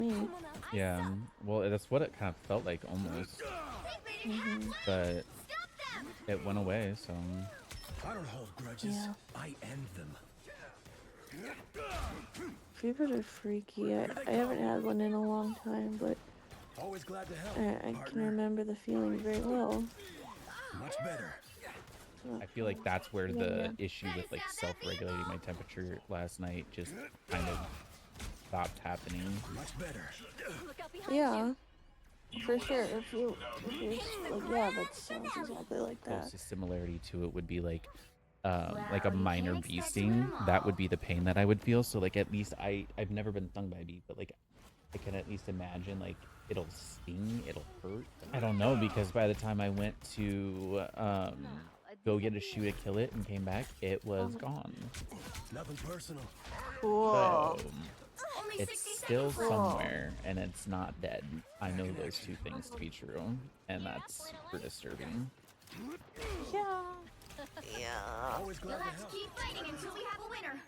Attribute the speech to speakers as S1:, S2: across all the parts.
S1: me.
S2: Yeah. Well, that's what it kind of felt like almost,
S1: Hmm.
S2: but it went away. So
S3: I don't hold grudges.
S1: Yeah.
S3: I end them.
S1: Fevers are freaky. I haven't had one in a long time, but
S3: Always glad to help,
S1: I can
S3: partner.
S1: remember the feeling very well.
S3: Much better.
S2: I feel like that's where
S1: Yeah,
S2: the
S1: yeah.
S2: issue with like self-regulating my temperature last night just kind of stopped happening.
S3: Much better.
S1: Yeah, for sure. If you're like, yeah, that sounds exactly like that.
S2: Closest similarity to it would be like a minor bee sting. That would be the pain that I would feel. So like at least I've never been stung by a bee, but like I can at least imagine like it'll sting, it'll hurt. I don't know because by the time I went to go get a shoe to kill it and came back, it was gone.
S3: Nothing personal.
S1: Cool.
S2: So it's still somewhere and it's not dead. I know those two things to be true, and that's super disturbing.
S1: Yeah. Yeah.
S3: Always glad to
S4: You'll have to
S3: help.
S4: keep fighting until we have a winner.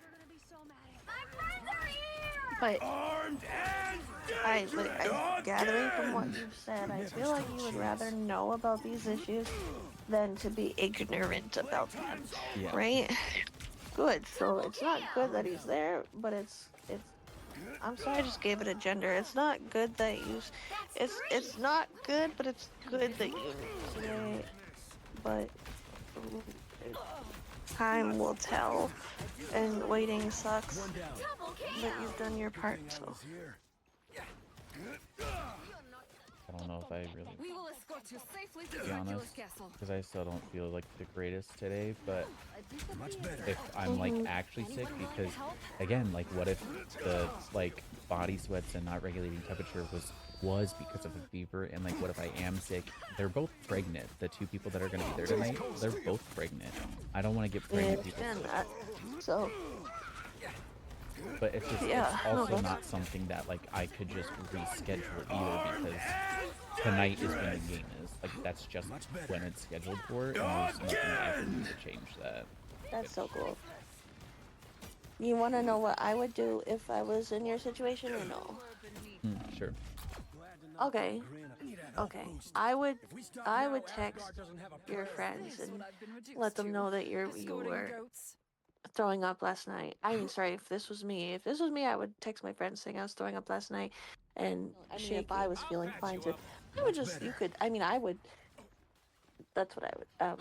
S4: My friends are here!
S1: But
S3: Armed and
S1: gathering from what you've said, I feel like you would rather know about these issues than to be ignorant about them,
S2: Yeah.
S1: right? Good. So it's not good that he's there, but it's. I'm sorry, I just gave it a gender. It's not good that you. It's not good, but it's good that you knew it. But time will tell, and waiting sucks.
S3: one down.
S4: Double
S1: But
S4: kill!
S1: you've done your part,
S3: I
S1: so.
S3: was here.
S2: I don't know if I really,
S5: We will escort you safely to
S2: to be
S5: Dracula's
S2: honest,
S5: castle.
S2: because I still don't feel like the greatest today, but
S3: Much better.
S2: if I'm like actually sick, because again, like what if the like body sweats and not regulating temperature was because of a fever, and like what if I am sick? They're both pregnant. The two people that are going to be there tonight, they're both pregnant. I don't want to get
S1: Yeah, I
S2: pregnant people
S1: understand
S2: sick.
S1: that. So,
S2: But it's just
S1: Yeah,
S2: it's
S1: no,
S2: also
S1: that's-
S2: not something that like I could just reschedule either, because tonight is when the game is. Like that's just when it's scheduled for, and there's nothing I can do to change that.
S1: that's so cool. You want to know what I would do if I was in your situation or no?
S2: Sure.
S1: Okay. Okay. I would text your friends and let them know that you were throwing up last night. I mean, sorry, if this was me, I would text my friends saying I was throwing up last night, and I mean, if I was feeling fine too, I would just, you could, I mean, I would, that's what I would,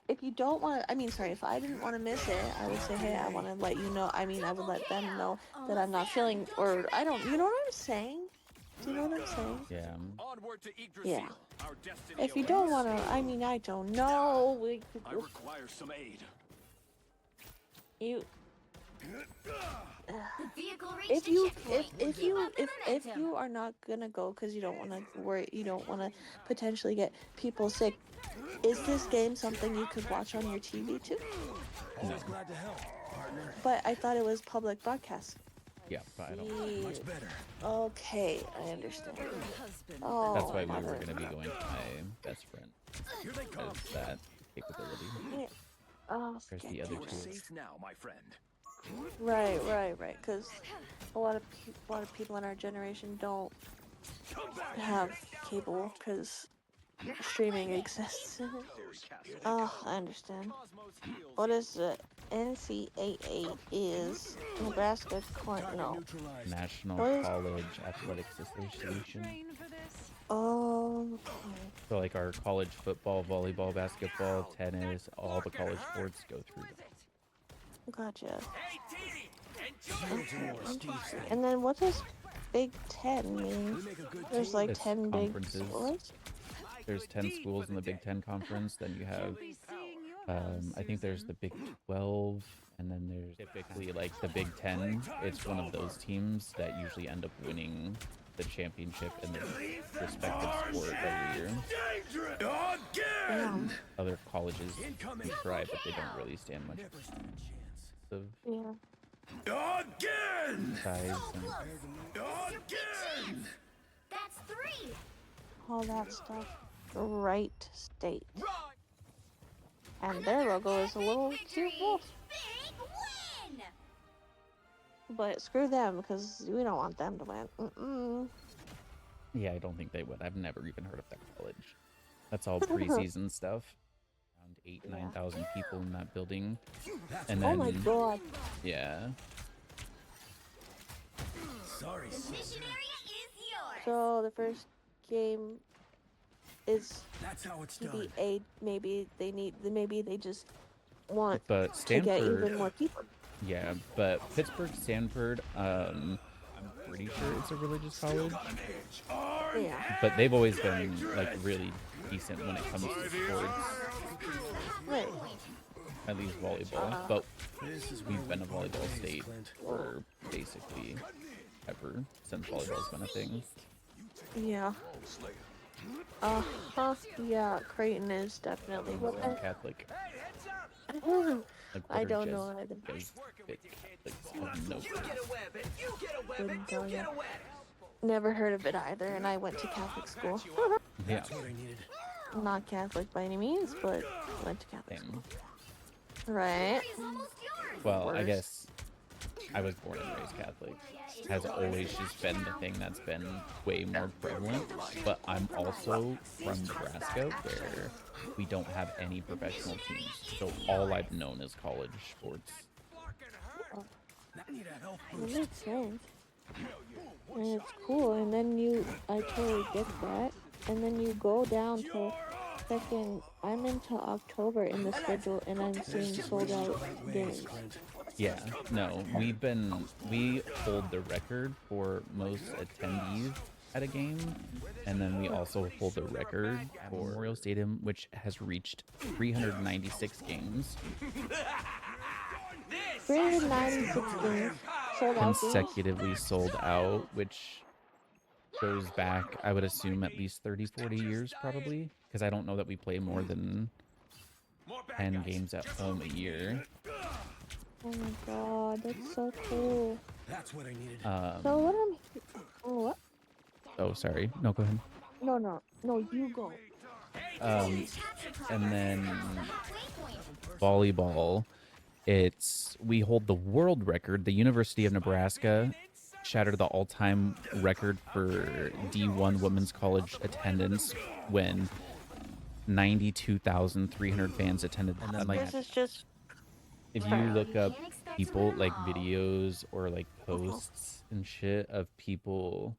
S1: if you don't want to, I mean, sorry, if I didn't want to miss it, I would say, hey, I want to let you know, I mean, I would let them know that I'm not feeling, or I don't, you know what I'm saying? Do you know what I'm saying?
S2: Yeah.
S6: Onward to Yggdrasil.
S1: Yeah.
S6: Our destiny
S1: If you
S6: awaits.
S1: don't want to, I mean, I don't know.
S6: I require some aid.
S1: You,
S4: The vehicle reached
S1: if
S4: a
S1: you
S4: checkpoint.
S1: if
S4: Keep
S1: you
S4: up the
S1: if
S4: momentum.
S1: you are not gonna go because you don't want to worry, you don't want to potentially get people sick, is this game something you could watch on your TV too?
S3: Always glad to help, partner.
S1: But I thought it was public broadcast.
S2: Yeah, but I don't.
S3: Much better.
S1: Okay, I understand.
S5: Husband.
S1: Oh,
S2: That's why we were
S1: mother.
S2: going to be going to my best friend.
S3: Here they come.
S2: Has that capability.
S1: Yeah. Oh,
S2: There's
S1: forget
S2: the other
S1: it.
S6: You're
S2: two.
S6: safe now, my friend.
S1: Right. Because a lot of people in our generation don't have cable because streaming exists. Oh, I understand. What is the NCAA is Nebraska Corn? No.
S3: Neutralized.
S2: National
S1: What is-
S2: College Athletics Association.
S5: Train for this.
S1: Oh,
S2: So like our college football, volleyball, basketball, tennis, all the college sports go through them.
S1: gotcha.
S3: Zero to more, Steve.
S1: And then what does Big Ten mean?
S3: We make a good
S1: There's
S3: team.
S1: like
S2: It's
S1: 10 big
S2: conferences.
S1: schools.
S2: There's 10 schools in the Big Ten Conference. Then you have,
S5: Be seeing your house,
S2: I think there's the Big 12, and then there's typically like the Big 10. It's one of those teams that usually end up winning the championship in their respective sport every year.
S1: Damn.
S2: Other colleges
S3: Incoming.
S2: try, but they don't really stand much
S3: Never stand a chance.
S2: of
S1: Yeah.
S2: size.
S4: So
S2: And
S4: close. This is your big chance. That's 3.
S1: All that stuff. Right state. And their logo is a little cute
S4: Victory.
S1: wolf.
S4: Big win.
S1: But screw them because we don't want them to win. Mm-mm.
S2: Yeah, I don't think they would. I've never even heard of that college. That's all preseason stuff. Around 8,
S1: Yeah.
S2: 9,000 people in that building,
S3: That's
S2: and
S1: Oh
S2: then
S1: my god.
S2: yeah,
S3: sorry.
S4: The mission area is yours.
S1: So the first game is
S3: That's how it's
S1: maybe
S3: done.
S1: maybe they just want
S2: but
S1: to get even
S2: Stanford,
S1: more people.
S2: yeah, but Pittsburgh, Stanford, I'm pretty sure it's a religious college,
S1: Yeah.
S2: but they've always been like really decent when it comes to sports,
S1: Right.
S2: at least volleyball. But
S3: This is
S2: we've been a volleyball
S3: Clint.
S2: state for basically ever since volleyball's been a thing.
S1: Yeah. Yeah, Creighton is definitely what
S2: Catholic. Like, what
S1: I
S2: are
S1: don't know either.
S2: Catholics? I have no clue.
S1: Couldn't tell you. Never heard of it either, and I went to Catholic school.
S2: Yeah,
S3: That's what I needed.
S1: Not Catholic by any means, but went to Catholic
S2: same.
S1: school. Right.
S4: It's almost yours.
S2: Well, I
S1: Worse.
S2: guess I was born and raised Catholic. Has always just been the thing that's been way more prevalent. But I'm also from Nebraska, where we don't have any professional teams. So all I've known is college sports.
S3: I need a health
S1: That
S3: boost.
S1: makes sense. And it's cool, and then I totally get that. And then you go down to freaking, I'm into October in the schedule, and I'm seeing sold out games.
S3: Clint.
S2: Yeah, no, we hold the record for most attendees at a game, and then we also hold the record for Memorial Stadium, which has reached 396 games
S1: 396 games sold out games.
S2: consecutively sold out, which goes back, I would assume, at least 30, 40 years probably, because I don't know that we play more than 10 games at home a year.
S1: Oh my god, that's so cool.
S3: That's what I needed.
S1: So what what?
S2: Oh, sorry. No, go ahead.
S1: No, you go.
S2: And then volleyball, we hold the world record. The University of Nebraska shattered the all-time record for D1 women's college attendance when 92,300 fans attended. And then, like,
S1: This is just
S2: if you look up people, like, videos or like posts and shit of people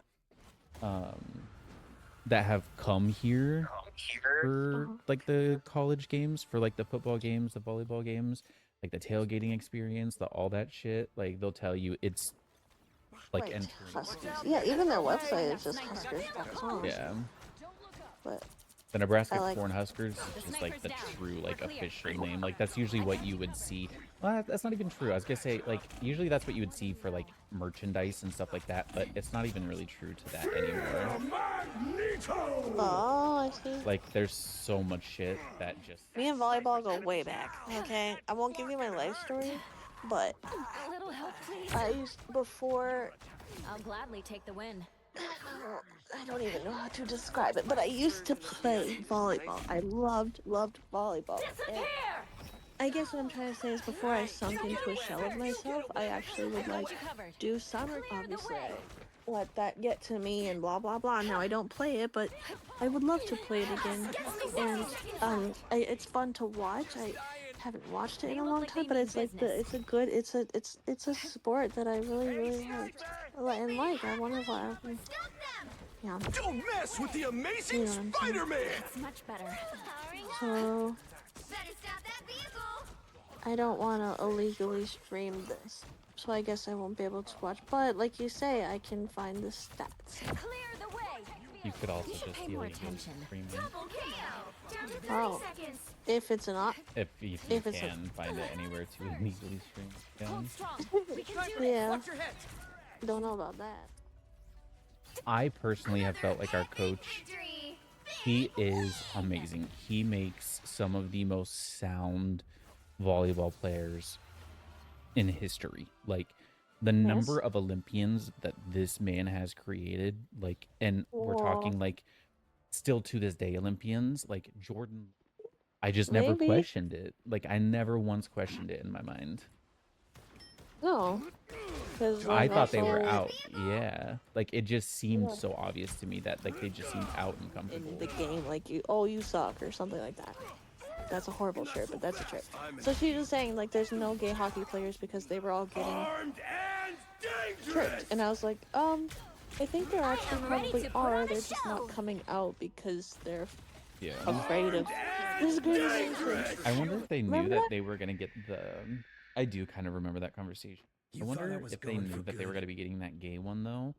S2: that have come here for like the college games, for like the football games, the volleyball games, like the tailgating experience, all that shit, like they'll tell you it's like
S1: Right,
S2: entering.
S1: Huskers. Yeah, even their website is just Huskers.com.
S2: Yeah,
S1: But
S2: the Nebraska
S1: I like-
S2: Cornhuskers is just like the true like official name. Like that's usually what you would see. Well, that's not even true. I was gonna say, like, usually that's what you would see for like merchandise and stuff like that, but it's not even really true to that anymore.
S1: oh, I see.
S2: Like there's so much shit that just
S1: Me and volleyball go way back. Okay, I won't give you my life story, but
S7: A little help, please.
S1: I used before.
S7: I'll gladly take the win.
S1: I don't even know how to describe it, but I used to play volleyball. I loved volleyball. And I guess what I'm trying to say is before I sunk into a shell of myself, I actually would like do summer. Obviously, I let that get to me and blah blah blah. Now I don't play it, but I would love to play it again. And it's fun to watch. I haven't watched it in a long time, but it's like it's a sport that I really and like. I wonder why. Yeah.
S3: Don't mess with the
S1: You
S3: amazing
S1: know what I'm saying?
S3: Spider-Man!
S7: It's much better.
S4: Powering up.
S1: So
S4: Better stop that vehicle.
S1: I don't want to illegally stream this, so I guess I won't be able to watch. But like you say, I can find the stats.
S7: Clear the way.
S2: you could also
S7: You should
S2: just
S7: pay
S2: see
S7: more
S2: like
S7: attention.
S2: streaming
S4: Double KO. Down to 30
S1: Oh.
S4: seconds.
S1: If it's not,
S2: if you
S1: If it's a-
S2: can find it anywhere to illegally stream.
S7: Hold
S2: Again.
S7: strong. We can do
S1: yeah,
S7: this.
S1: don't know about that.
S2: I personally have felt like our coach,
S4: Victory.
S2: he is amazing. He makes some of the most sound volleyball players in history. Like the number of Olympians that this man has created, like, and we're
S1: Whoa.
S2: talking like still to this day Olympians, like Jordan. I just never
S1: Maybe.
S2: questioned it. Like I never once questioned it in my mind.
S1: No, because
S2: I thought they were
S1: also
S2: out. Yeah, like it just seemed
S1: Yeah.
S2: so obvious to me that like they just seemed out and
S1: in
S2: comfortable.
S1: the game, like you suck or something like that. That's a horrible shirt, but that's a trick. So she was saying like there's no gay hockey players because they were all getting
S3: Armed and
S1: tricked,
S3: dangerous.
S1: and I was like, I think there actually
S7: am ready
S1: probably
S7: to put on
S1: are.
S7: a
S1: They're just
S7: show.
S1: not coming out because they're
S2: Yeah.
S1: afraid of this greatest secret.
S2: I wonder if they knew
S1: Remember
S2: that
S1: that?
S2: they were gonna get the. I do kind of remember that conversation.
S3: You
S2: I
S3: thought
S2: wonder
S3: was
S2: if they
S3: going
S2: knew
S3: for
S2: that they were
S3: good.
S2: gonna be getting that gay one though,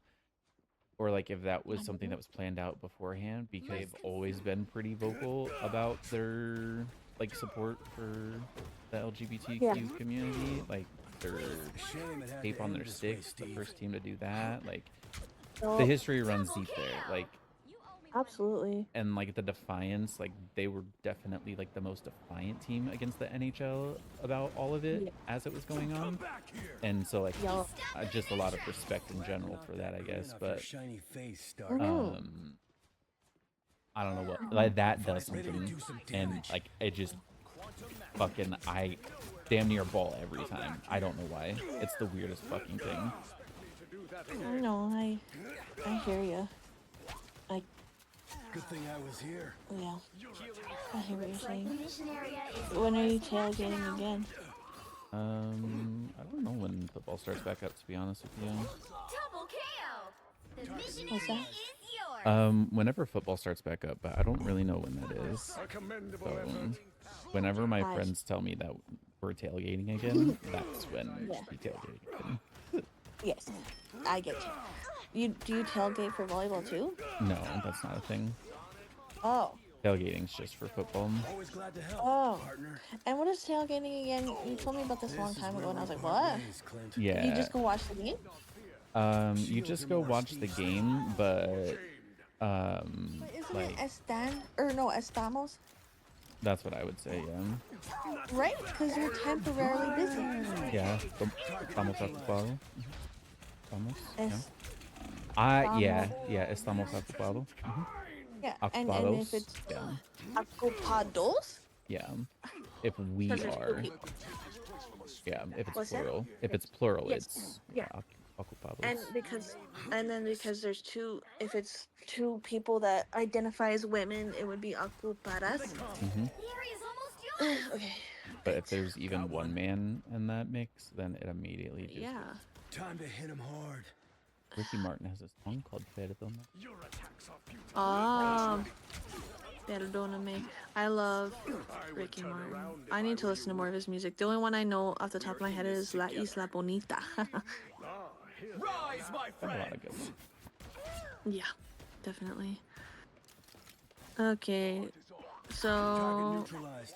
S2: or like if that was something that was planned out beforehand. Because they've always been pretty vocal about their like support for the LGBTQ community. Like their
S3: Shame it had
S2: tape
S3: to
S2: on
S3: end
S2: their
S3: this way,
S2: sticks, the
S3: Steve.
S2: first team to do that. Like
S1: So,
S2: the history runs deep there. Like
S1: absolutely.
S2: and like the defiance, like they were definitely like the most defiant team against the NHL about all of it
S1: Yeah.
S2: as it was going
S3: Come
S2: on.
S3: back here.
S2: And so like
S1: Y'all.
S2: just a lot of respect in general for that, I
S3: Grin
S2: guess.
S3: off your
S2: But
S3: shiny face, Stark.
S1: Mhm.
S2: I don't know what like that does
S3: Ready to
S2: something,
S3: do some
S2: and
S3: damage.
S2: like it just fucking I damn near ball every time. I don't know why. It's the weirdest fucking thing.
S1: I know. I hear you.
S3: Good thing I was here.
S1: Yeah. I hear what you're saying.
S4: Mission area is
S1: When are you tailgating again?
S2: I don't know when football starts back up, to be honest with you.
S4: double KO. The mission
S1: What's
S4: area
S1: that?
S4: is yours.
S2: Whenever football starts back up, but I don't really know when that is. So, whenever my
S1: Nice.
S2: friends tell me that we're tailgating again, that's when
S1: Yeah.
S2: we tailgating again.
S1: Yes, I get you. Do you tailgate for volleyball too?
S2: No, that's not a thing.
S1: Oh.
S2: Tailgating's just for football.
S3: Always glad to help,
S1: Oh.
S3: partner.
S1: And what is tailgating again? You told me about this a long
S3: This is
S1: time ago,
S3: where
S1: and I was
S3: we
S1: like,
S3: part
S1: what?
S3: ways, Clint.
S2: Yeah.
S1: You just go watch the game?
S2: You just go watch the game, but
S1: Isn't it
S2: like
S1: Estan or no Estamos?
S2: that's what I would say. Yeah.
S1: Right? Because you're temporarily busy.
S2: Yeah. Estamos ocupado. Estamos. Yeah.
S1: Es-
S2: Yeah. Estamos ocupado.
S1: yeah, and
S2: Ocupados.
S1: if it's
S2: Yeah.
S1: ocupados,
S2: Yeah. If we
S1: because there's two
S2: are.
S1: people.
S2: Yeah. If it's
S1: What's that?
S2: plural. If it's plural,
S1: Yes.
S2: it's
S1: Yeah.
S2: Ocupados.
S1: And then because there's two, if it's two people that identify as women, it would be ocupadas.
S2: Mhm.
S4: The area's almost yours.
S1: Okay.
S2: But if there's even one man in that mix, then it immediately just.
S1: Yeah.
S3: Time to hit him hard.
S2: Ricky Martin has a song called Perdona.
S1: Perdóname. I love Ricky Martin. I need to listen to more of his music. The only one I know off the top of my head is La Isla Bonita.
S6: Rise, my
S2: Got a lot
S6: friend.
S2: of good ones.
S1: Yeah, definitely. Okay,
S3: Target
S1: so
S3: neutralized.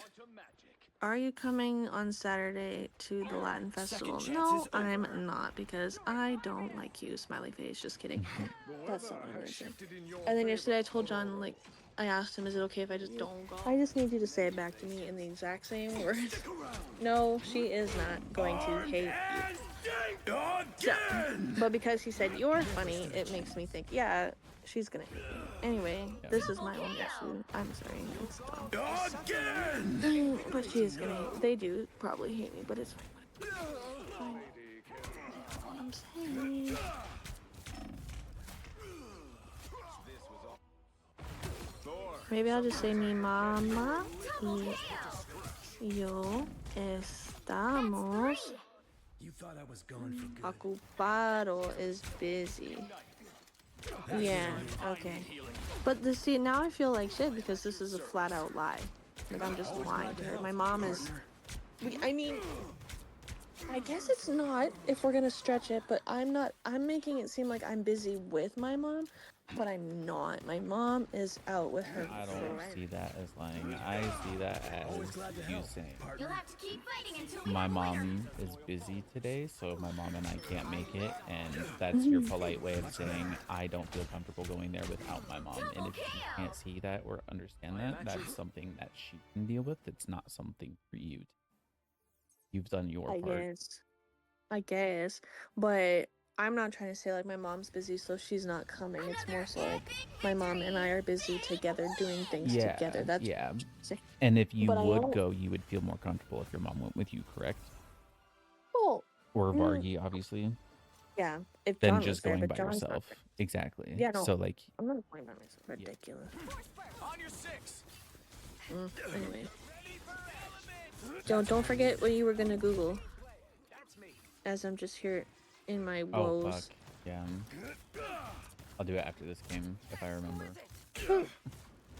S1: are you coming on Saturday to the Latin Festival? No, I'm not because I don't like you, smiley face. Just kidding. That's not what I'm gonna say. And then yesterday I told John, like, I asked him, is it okay if I just don't go? I just need you to say it back to me in the exact same words. No, she is not going to hate you.
S3: Again!
S1: But because he said you're funny, it makes me think, yeah, she's gonna hate me. Anyway, this is my own issue. I'm sorry. It's dumb.
S3: Again!
S1: But she is gonna hate. They do probably hate me, but it's fine. Fine. That's what I'm saying. Maybe I'll just say mi mamá y yo estamos
S3: You thought I was gone for good.
S1: ocupado is busy. Yeah, okay. But see, now I feel like shit because this is a flat out lie. Like I'm just lying to her. My mom is. I mean, I guess it's not if we're gonna stretch it, but I'm not. I'm making it seem like I'm busy with my mom, but I'm not. My mom is out with her
S2: I don't
S1: friend.
S2: see that as lying. I see that as you saying.
S4: You'll have to keep fighting until we
S2: My
S4: have a winner.
S2: mom is busy today, so my mom and I can't make it, and that's your polite way of saying I don't feel comfortable going there without my mom. And if she can't see that or understand that, that's something that she can deal with. It's not something for you. You've done your
S1: I
S2: part.
S1: guess. I guess. But I'm not trying to say like my mom's busy, so she's not coming. It's more so like my mom and I are busy together doing things
S2: Yeah,
S1: together. That's
S2: yeah.
S1: sick.
S2: And if you
S1: But I
S2: would
S1: don't-
S2: go, you would feel more comfortable if your mom went with you, correct?
S1: Well,
S2: or Vargi, obviously,
S1: Yeah, if
S2: than
S1: John
S2: just
S1: was there,
S2: going
S1: but
S2: by
S1: John's not
S2: yourself.
S1: there.
S2: Exactly.
S1: Yeah, no.
S2: So like,
S1: I'm not going by myself. Ridiculous.
S6: On your six.
S1: Anyway. Don't forget what you were gonna Google. As I'm just here in my
S2: oh
S1: woes.
S2: fuck, yeah. I'll do it after this game if I remember.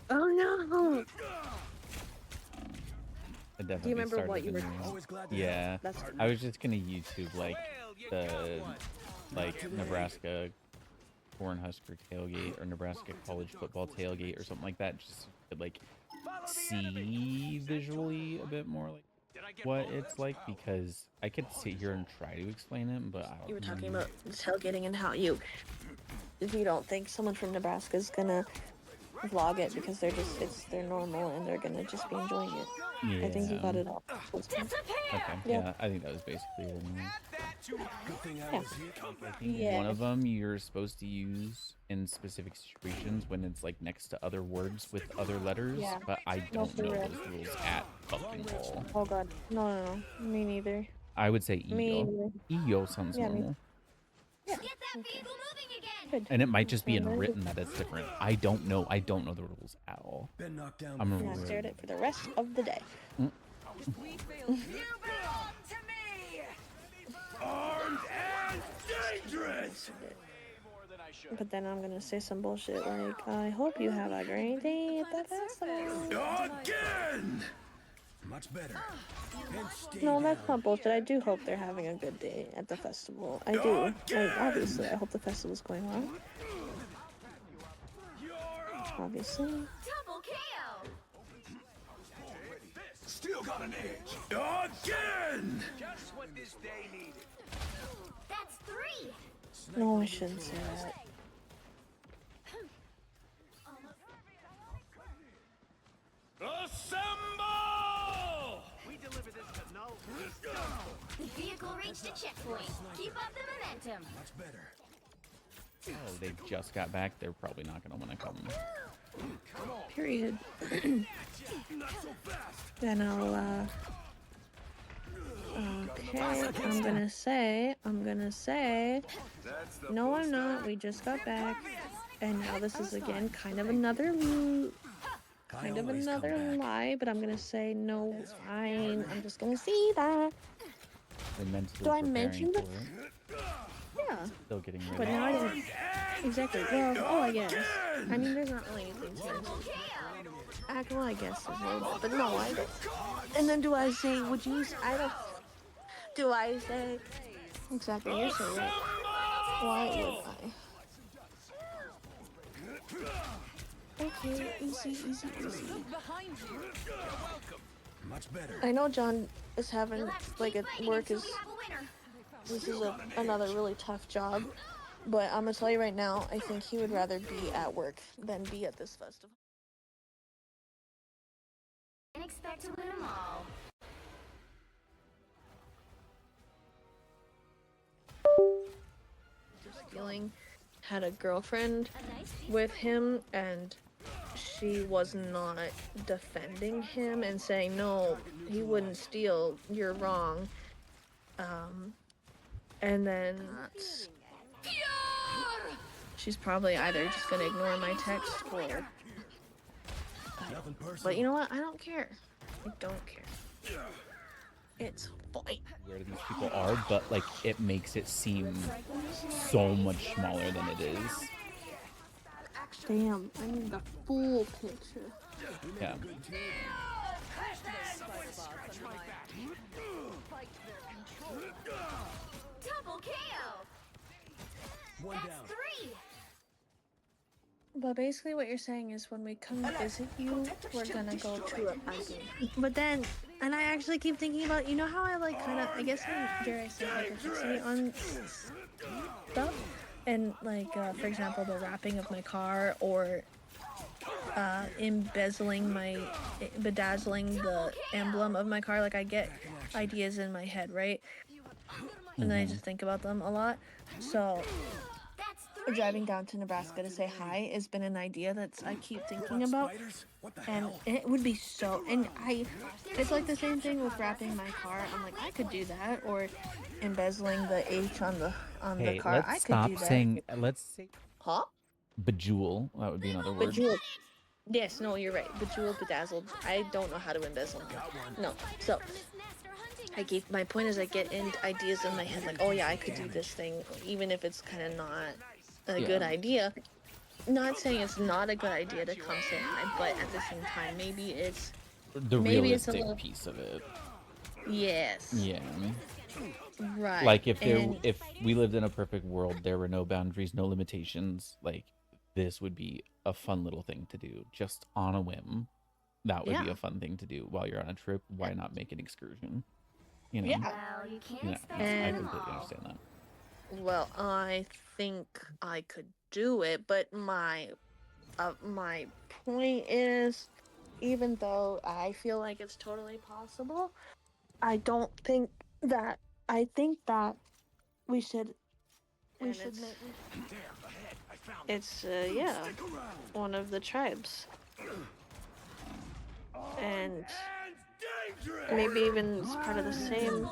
S1: Oh no!
S2: I definitely
S1: Do you remember
S2: started
S1: what you
S2: the
S1: were?
S2: new-
S3: Always glad to
S2: Yeah,
S3: help.
S1: That's
S2: I was just gonna YouTube like the Nebraska Cornhusker tailgate or Nebraska college football tailgate or something like that, just so you could like see visually a bit more like what it's like, because I could sit here and try to explain it, but I don't
S1: You were talking about tailgating and how if you don't think someone from Nebraska is gonna vlog it because they're normal and they're gonna just be enjoying it. I think you got it all.
S2: Okay, yeah, I think that was basically it. Anyway.
S3: Good thing I
S1: Yeah.
S3: was here.
S2: I think
S1: Yeah.
S2: one of them you're supposed to use in specific situations when it's like next to other words with other letters,
S1: Yeah.
S2: but I don't
S1: for
S2: know
S1: real.
S2: those rules at fucking all.
S1: Oh god, no, me neither.
S2: I would say
S1: Me
S2: EO. EO sounds
S1: Yeah, me-
S2: normal.
S4: Get that vehicle moving again.
S1: Good.
S2: And it might just be
S1: Yeah,
S2: in written that it's different. I don't know. I don't know the rules at all.
S3: Been knocked down.
S2: I'm
S3: before.
S1: Yeah, stare at it for the rest of the day.
S5: We failed.
S4: You belong to me.
S3: Armed and dangerous.
S1: But then I'm gonna say some bullshit like, I hope you have a great day at the festival.
S3: Again. Much better. And stay
S1: No, that's
S3: down.
S1: not bullshit. I do hope they're having a good day at the festival. I do. Obviously, I hope the festival's going well. Obviously.
S4: Double KO.
S3: Still got an edge. Again.
S6: Just what this day needed.
S4: That's 3.
S1: No, I shouldn't say that.
S6: Assemble! We deliver this to no.
S4: The vehicle reached a checkpoint. Keep up the momentum.
S3: Much better.
S2: Oh, they just got back. They're probably not going to want to come.
S1: Period.
S3: Not so fast.
S1: Then I'll, okay, I'm gonna say, no, I'm not. We just got back. And now this is again kind of another
S3: I always come back.
S1: lie, but I'm gonna say no, fine. I'm just gonna see that.
S2: They're mentally
S1: Do I
S2: preparing
S1: mention
S2: for
S1: the-
S2: it.
S1: Yeah.
S2: Still getting ready.
S1: But now I didn't. Exactly. Well, I guess. I mean, there's not really anything to mention. Well, I guess there's a little bit, but no, I don't. And then do I say, would you, I don't, do I say, exactly, you're so right. Why would I? Okay, easy.
S5: Behind you.
S3: Much better.
S1: I know John is having,
S4: Let's
S1: like,
S4: keep
S1: at
S4: fighting
S1: work
S4: until
S1: is,
S4: we have a winner.
S1: this is another really tough job. But I'm gonna tell you right now, I think he would rather be at work than be at this festival.
S4: And expect to win them all.
S1: Feeling had a girlfriend
S4: A nice
S1: with him, and she was not defending him and saying, no, he wouldn't steal, you're wrong. And then she's probably either just gonna ignore my text or,
S3: Nothing personal.
S1: but you know what, I don't care. I don't care. It's fine.
S2: Where these people are, but like it makes it seem so much smaller than it is.
S1: Damn, I need the full picture.
S2: Yeah.
S4: double KO.
S3: One
S4: That's
S3: down.
S4: 3.
S1: But basically what you're saying is when we come visit you, we're gonna go to a party. But then, and I actually keep thinking about, you know how I like kind of, I guess I'm, dare I say, like a fixate on stuff? And like, for example, the wrapping of my car or embezzling bedazzling the emblem of my car. Like I get ideas in my head, right? And then I just think about them a lot. So
S4: That's 3.
S1: driving down to Nebraska to say hi has been an idea that's I keep thinking about.
S3: Spiders? What the
S1: And
S3: hell?
S1: it would be so, and it's like the same thing with wrapping my car. I'm like, I could do that, or embezzling the H on the
S2: Hey,
S1: car.
S2: let's
S1: I could
S2: stop
S1: do that.
S2: saying. Let's say
S1: Huh?
S2: bejewel. That would be another word.
S1: Bejeweled. Yes, no, you're right. Bejeweled, bedazzled. I don't know how to embezzle. No. So, my point is I get in ideas in my head like, oh yeah, I could do this thing, even if it's kind of not a good
S2: Yeah.
S1: idea. Not saying it's not a good idea to come say hi, but at the same time, maybe it's
S2: The
S1: maybe it's a
S2: realistic
S1: little-
S2: piece of it.
S1: yes,
S2: Yeah.
S1: right.
S2: Like if
S1: And-
S2: if we lived in a perfect world, there were no boundaries, no limitations. Like this would be a fun little thing to do, just on a whim. That would be
S1: Yeah.
S2: a fun thing to do while you're on a trip. Why not make an excursion? You know.
S1: Yeah.
S4: Well, you can't
S2: Yeah,
S4: expect
S2: I
S1: And-
S2: completely understand that.
S1: Well, I think I could do it, but my point is, even though I feel like it's totally possible, I don't think that. I think that we should. We should make. It's yeah, one of the tribes, and maybe even it's part of the same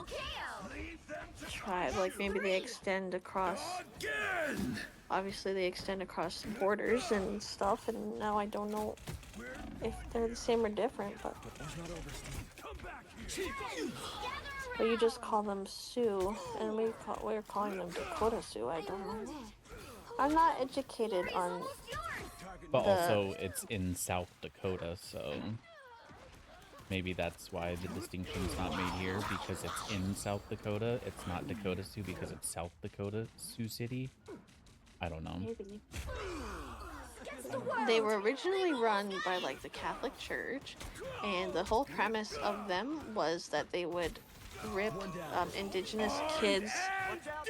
S1: tribe. Like maybe they extend across.
S3: Again!
S1: Obviously they extend across borders and stuff, and now I don't know if they're the same or different, but you just call them Sioux, and we're calling them Dakota Sioux. I don't know. I'm not educated on.
S2: But
S1: the-
S2: also, it's in South Dakota, so maybe that's why the distinction's not made here, because it's in South Dakota. It's not Dakota Sioux because it's South Dakota Sioux City. I don't know.
S1: Maybe. They were originally run by like the Catholic Church, and the whole premise of them was that they would rip indigenous kids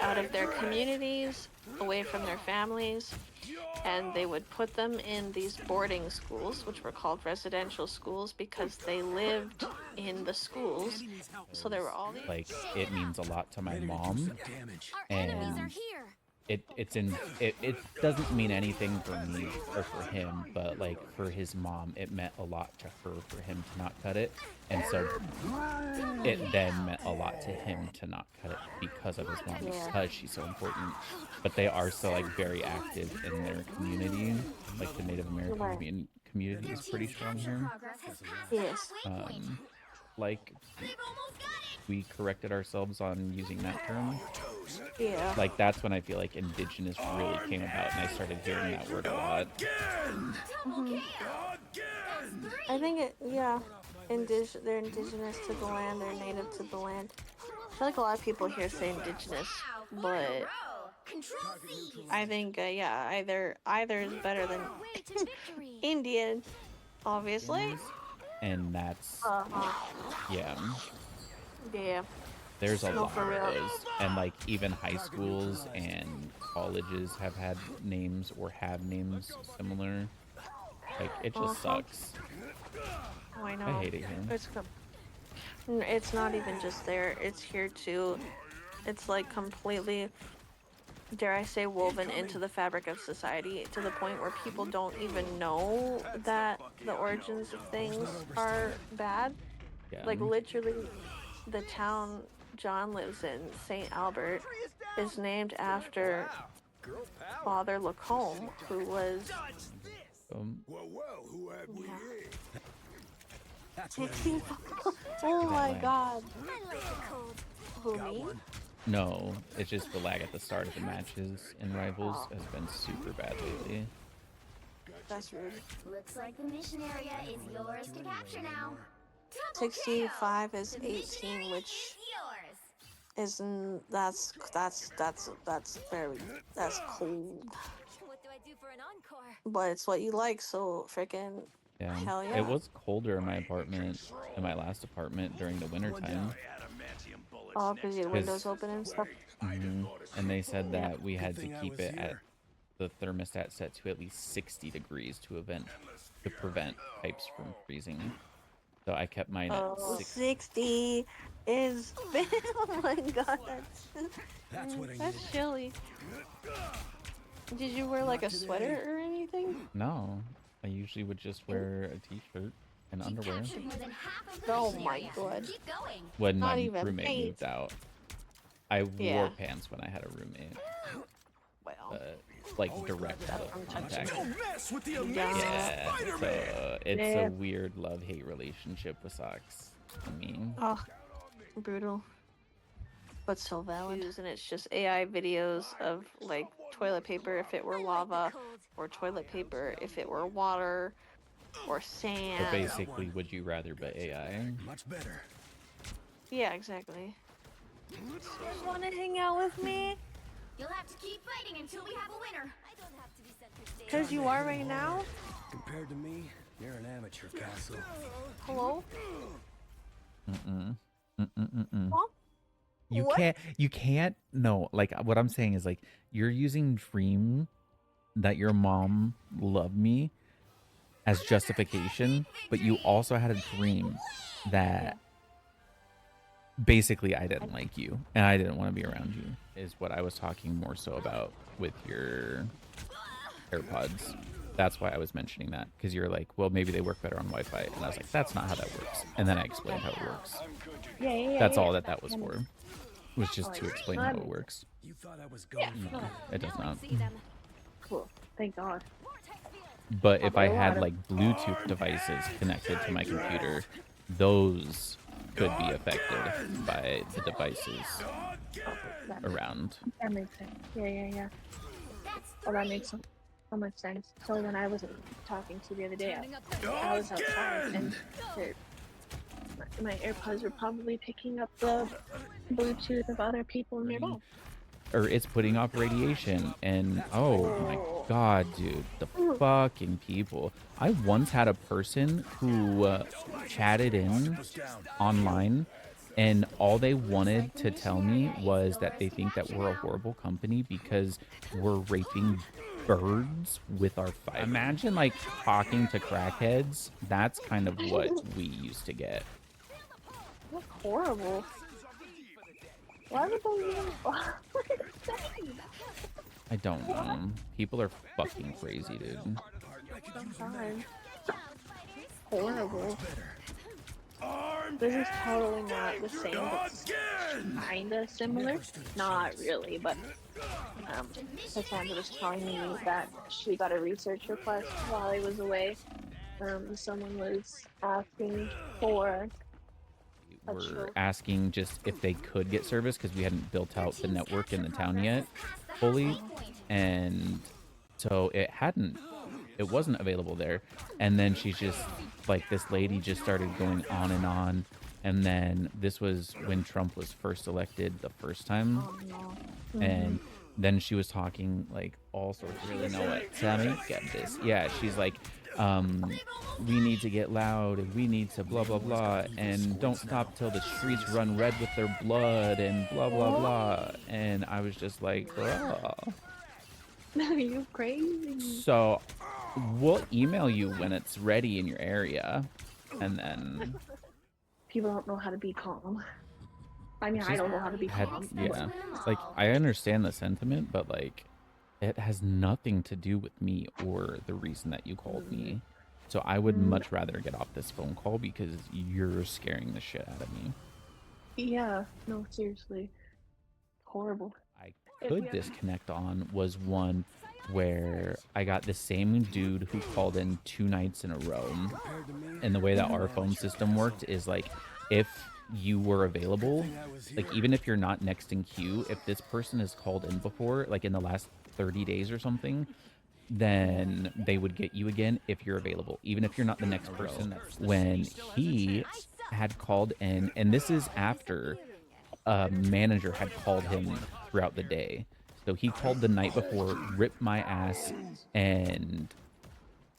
S1: out of their communities, away from their families, and they would put them in these boarding schools, which were called residential schools, because they lived in the schools. So there were all these.
S2: Like, it means a lot to my mom,
S3: Damage.
S7: Our enemies are
S2: and
S7: here.
S2: it doesn't mean anything for me or for him, but like for his mom, it meant a lot to her for him to not cut it, and so it then meant a lot to him to not cut it because of his mom,
S1: Yeah.
S2: because she's so important. But they are still like very active in their community, like the Native American
S1: Right.
S2: community is pretty strong here.
S4: Progress has passed
S1: Yes.
S4: the halfway point.
S2: Like
S4: They've almost got it.
S2: we corrected ourselves on using that term.
S1: Yeah.
S2: Like that's when I feel like indigenous really came about, and I started hearing that word a lot.
S3: Again!
S4: Double kill.
S3: Again!
S1: I think they're indigenous to the land, they're native to the land. I feel like a lot of people here say indigenous, but
S4: Row. Control C.
S1: I think either is better than
S7: Way to victory.
S1: Indian, obviously.
S2: And that's yeah.
S1: Yeah.
S2: There's a
S1: No,
S2: lot
S1: for
S2: of
S1: real.
S2: those, and like even high schools and colleges have had names or have names similar. Like it just sucks.
S1: Oh, I know.
S2: I hate it here.
S1: It's not even just there. It's here too. It's like completely, dare I say, woven into the fabric of society to the point where people don't even know that the origins of things are bad.
S2: Yeah.
S1: Like literally, the town John lives in, St. Albert, is named after Father Lacombe, who was
S3: Well, who have we here? That's
S1: oh my
S2: lag.
S1: god.
S7: I like the cold.
S1: Who, me?
S2: no, it's just the lag at the start of the matches in Rivals has been super bad lately.
S1: That's rude.
S4: Looks like the mission area is yours to capture now. Double
S1: 65 is
S4: kill. The
S1: 18,
S4: mission
S1: which
S4: is yours.
S1: isn't that's very that's cold.
S7: What do I do for an encore?
S1: But it's what you like, so freaking
S2: Yeah.
S1: Hell yeah.
S2: It was colder in my apartment, in my last apartment during the winter time.
S1: oh, because your windows open and stuff.
S2: And they said that we had to
S3: thing I
S2: keep
S3: was
S2: it at
S3: here.
S2: the thermostat set to at least 60 degrees to prevent pipes from freezing. So I kept mine at
S1: Oh,
S2: 60.
S1: 60 is oh my god,
S3: That's what I
S1: that's
S3: needed.
S1: chilly. Did you wear like a sweater or anything?
S2: No, I usually would just wear a t-shirt and underwear
S4: Captured more than half of
S1: Oh
S4: this
S1: my
S4: area.
S1: god.
S4: Keep going.
S2: when
S1: Not
S2: my
S1: even
S2: roommate
S1: paint.
S2: moved out. I wore
S1: Yeah.
S2: pants when I had a roommate,
S1: Well,
S2: like direct eye
S1: I'm
S2: contact.
S3: Don't mess with the amazing
S2: Yeah,
S3: Spider-Man.
S2: so it's
S1: Yeah.
S2: a weird love-hate relationship with socks. I mean,
S1: oh, brutal. But so valid. And it's just AI videos of like toilet paper if it were
S7: I like
S1: lava,
S7: the cold.
S1: or toilet paper if it were water, or
S2: so
S1: sand.
S2: basically, would you rather but AI?
S3: Much better.
S1: Yeah, exactly. Want to hang out with me?
S4: You'll have to keep fighting until we have a winner.
S7: I don't have to be center stage.
S1: Cause you are right now.
S3: Compared to me, you're an amateur, Castle.
S1: Hello. Huh?
S2: You can't no, like what I'm saying is like you're using dream that your mom loved me as justification, but you also had a dream that basically I didn't like you and I didn't want to be around you is what I was talking more so about with your AirPods. That's why I was mentioning that, because you're like, well, maybe they work better on Wi-Fi, and I was like, that's not how that works. And then I explained how it works.
S1: Yeah.
S2: That's all that was for. Was just to explain how
S1: I'm-
S2: it works.
S3: You thought I was going
S2: No, it does not.
S7: See them.
S1: Cool. Thank God.
S2: But if I
S1: Probably a
S2: had
S1: lot of-
S2: like Bluetooth devices connected to my computer, those could be affected by the devices around.
S1: That makes sense. Yeah. Well, that makes so much sense. So when I was talking to you the other day, I was outside and my AirPods were probably picking up the Bluetooth of other people nearby.
S2: Or it's putting off radiation, and oh my god, dude, the fucking people. I once had a person who chatted in online, and all they wanted to tell me was that they think that we're a horrible company because we're raping birds with our fiber. Imagine like talking to crackheads. That's kind of what we used to get.
S1: That's horrible. Why would they even bother saying
S2: I don't know. People are fucking crazy, dude.
S1: sometimes? Horrible. This is totally not the same, but kinda similar. Not really, but Cassandra was telling me that she got a research request while I was away. Someone was asking for
S2: Were asking just if they could get service because we hadn't built out the network in the town yet fully, and so it wasn't available there. And then she's just like, this lady just started going on, and then this was when Trump was first elected the first time, and then she was talking like all sorts of really know what Sammy get this. Yeah, she's like, we need to get loud and we need to blah blah blah and don't stop till the streets run red with their blood and blah blah blah. And I was just like, bruh.
S1: Are you crazy?
S2: So we'll email you when it's ready in your area, and then
S1: People don't know how to be calm. I mean, I don't know how to be calm.
S2: yeah, like I understand the sentiment, but like it has nothing to do with me or the reason that you called me. So I would much rather get off this phone call because you're scaring the shit out of me.
S1: Yeah, no, seriously. Horrible.
S2: I could disconnect on was one where I got the same dude who called in 2 nights in a row. And the way that our phone system worked is like, if you were available, like even if you're not next in queue, if this person has called in before, like in the last 30 days or something, then they would get you again if you're available, even if you're not the next person. When he had called in, and this is after a manager had called him throughout the day. So he called the night before, ripped my ass, and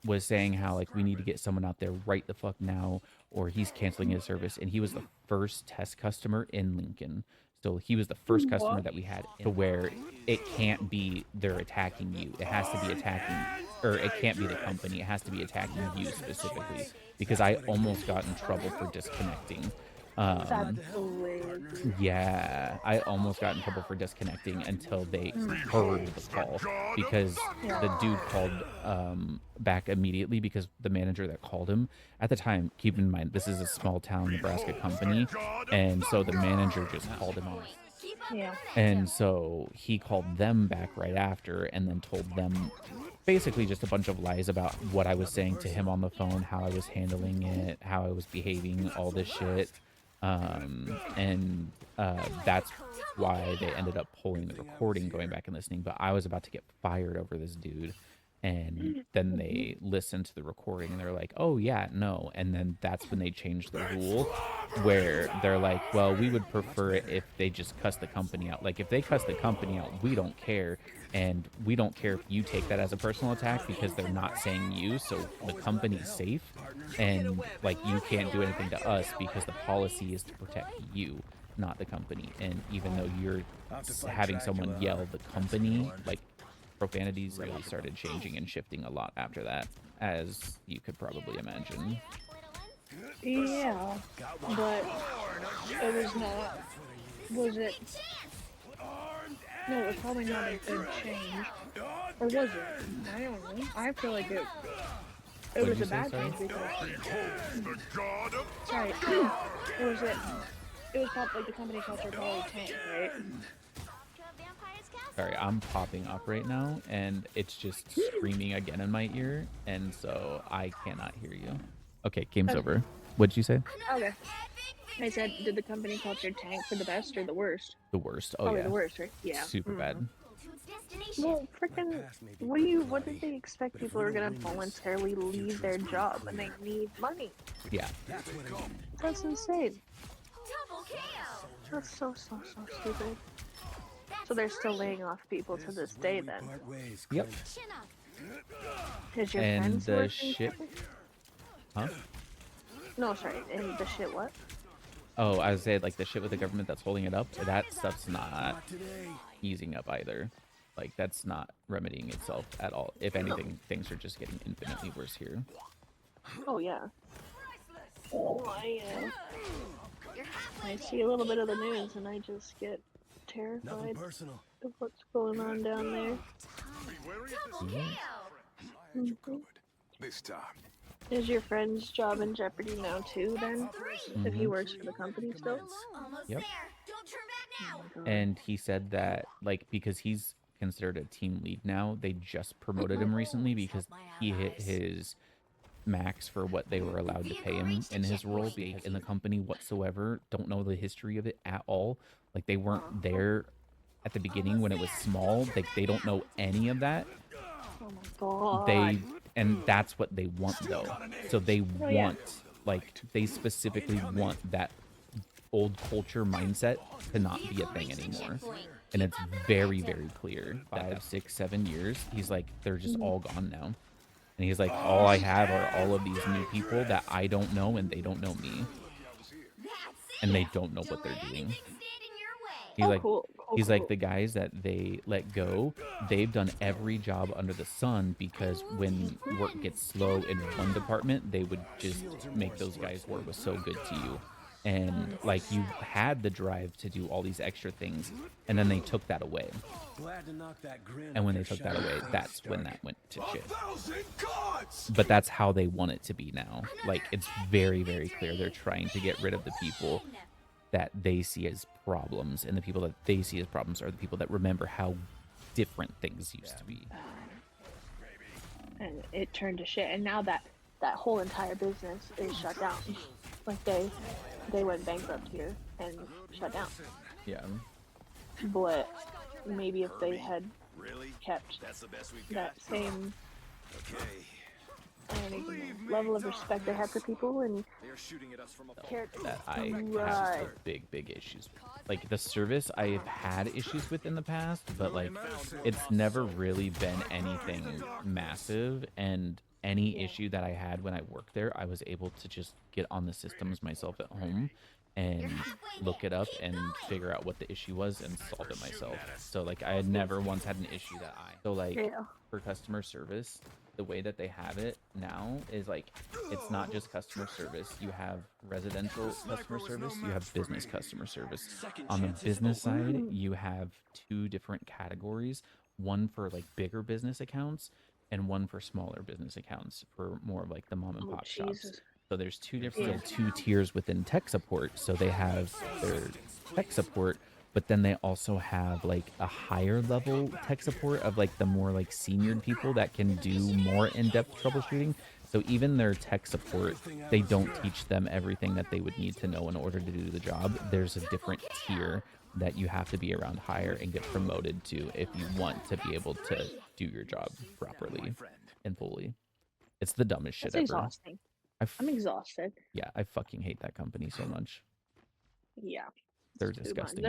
S2: was saying how like we need to get someone out there right the fuck now or he's canceling his service. And he was the first test customer in Lincoln. So he was the first customer that we had to where it can't be they're attacking you. It has to be attacking, or it can't be the company. It has to be attacking you specifically, because I almost got in trouble for disconnecting.
S8: That's hilarious.
S2: Yeah, I almost got in trouble for disconnecting until they heard the call, because the dude called back immediately, because the manager that called him at the time, keep in mind, this is a small town Nebraska company, and so the manager just called him on.
S8: Yeah.
S2: And so he called them back right after and then told them basically just a bunch of lies about what I was saying to him on the phone, how I was handling it, how I was behaving, all this shit. That's why they ended up pulling the recording, going back and listening. But I was about to get fired over this dude. And then they listened to the recording and they're like, oh, yeah, no. And then that's when they changed the rule where they're like, well, we would prefer it if they just cuss the company out. Like, if they cuss the company out, we don't care. And we don't care if you take that as a personal attack, because they're not saying you. So the company's safe. And, like, you can't do anything to us because the policy is to protect you, not the company. And even though you're having someone yell the company, like, profanities really started changing and shifting a lot after that, as you could probably imagine.
S8: Yeah, but it was not. Was it? No, it was probably not a good change. Or was it? I don't know. I feel like it
S2: What'd
S8: was
S2: you
S8: a
S2: say,
S8: bad
S2: sorry?
S8: change because. Sorry. It was it. It was probably like the company culture probably tanked, right?
S2: Sorry, I'm popping up right now, and it's just screaming again in my ear, and so I cannot hear you. Okay, game's over. What'd you say?
S8: Okay. I said, did the company culture tank for the best or the worst?
S2: The worst. Oh,
S8: Probably
S2: yeah.
S8: the worst, right? Yeah.
S2: Super bad.
S8: Well, freaking, what did they expect people are gonna voluntarily leave their job when they need money?
S2: Yeah.
S8: That's insane.
S7: Double KO.
S8: That's so stupid. So they're still laying off people to this day then.
S2: Yep.
S7: Chin up.
S8: Is your
S2: And
S8: friends
S2: the
S8: working
S2: shit...
S8: for it?
S2: Huh?
S8: No, sorry, and the shit what?
S2: Oh, I was saying, like, the shit with the government that's holding it up, that stuff's not easing up either. Like, that's not remedying itself at all. If anything, things are just getting infinitely worse here.
S8: Oh yeah. I see a little bit of the news and I just get
S3: Nothing
S8: terrified
S3: personal.
S8: of what's going on down there.
S7: Double KO.
S8: Mhm.
S6: This time.
S8: Is your friend's job in jeopardy now too then? If he works for the company still?
S7: Almost
S2: Yep.
S7: there. Don't turn back now.
S2: And he said that, like, because he's considered a team lead now, they just promoted him recently because he hit his max for what they were allowed to pay him in his role, being in the company whatsoever. Don't know the history of it at all. Like, they weren't there at the beginning when it was small. They don't know any of that.
S8: Oh my god.
S2: And that's what they want, though. So they
S8: Oh, yeah.
S2: want, like, they specifically want that old culture mindset to not be a thing anymore. And it's very, very clear. 5, 6, 7 years, he's like, they're just all gone now. And he's like, all I have are all of these new people that I don't know, and they don't know me. And they don't know what they're doing. He's like,
S8: cool.
S2: he's like, the guys that they let go, they've done every job under the sun, because when work gets slow in one department, they would just make those guys work was so good to you. And, like, you had the drive to do all these extra things, and then they took that away.
S3: Glad to knock that grin
S2: And when they
S3: off your
S2: took that
S3: shiny
S2: away,
S3: face,
S2: that's when
S3: Stark.
S2: that went to shit.
S6: 1,000 gods!
S2: But that's how they want it to be now. Like, it's very, very clear they're trying to get rid of the people that they see as problems, and the people that they see as problems are the people that remember how different things used to be.
S8: And it turned to shit. And now that whole entire business is shut down. Like they went bankrupt here and shut down.
S2: Yeah.
S8: But maybe if they had
S6: Really?
S8: kept
S6: That's the best we've
S8: that
S6: got.
S8: same
S6: Okay.
S8: level of respect they have for people and
S6: They're shooting at us from a
S8: cared
S2: That I
S8: right.
S2: have big, big issues with. Like, the service I've had issues with in the past, but, like, it's never really been anything massive. And any issue that I had when I worked there, I was able to just get on the systems myself at home and look it up and figure out what the issue was and solve it myself. So, like, I had never once had an issue that so, like,
S8: Yeah.
S2: for customer service, the way that they have it now is like it's not just customer service. You have residential customer service, you have business customer service. On the business side, you have two different categories, one for like bigger business accounts and one for smaller business accounts for more of like the mom and
S8: Oh,
S2: pop shops.
S8: Jesus.
S2: So there's two
S8: Yeah.
S2: different two tiers within tech support. So they have their tech support, but then they also have like a higher level tech support of like the more like seniored people that can do more in-depth troubleshooting. So even their tech support, they don't teach them everything that they would need to know in order to do the job. There's a different tier that you have to be around higher and get promoted to if you want to be able to do your job properly and fully. It's the dumbest shit
S8: That's
S2: ever.
S8: exhausting.
S2: I
S8: I'm exhausted.
S2: yeah, I fucking hate that company so much.
S8: Yeah.
S2: They're
S8: It's too much.
S2: disgusting.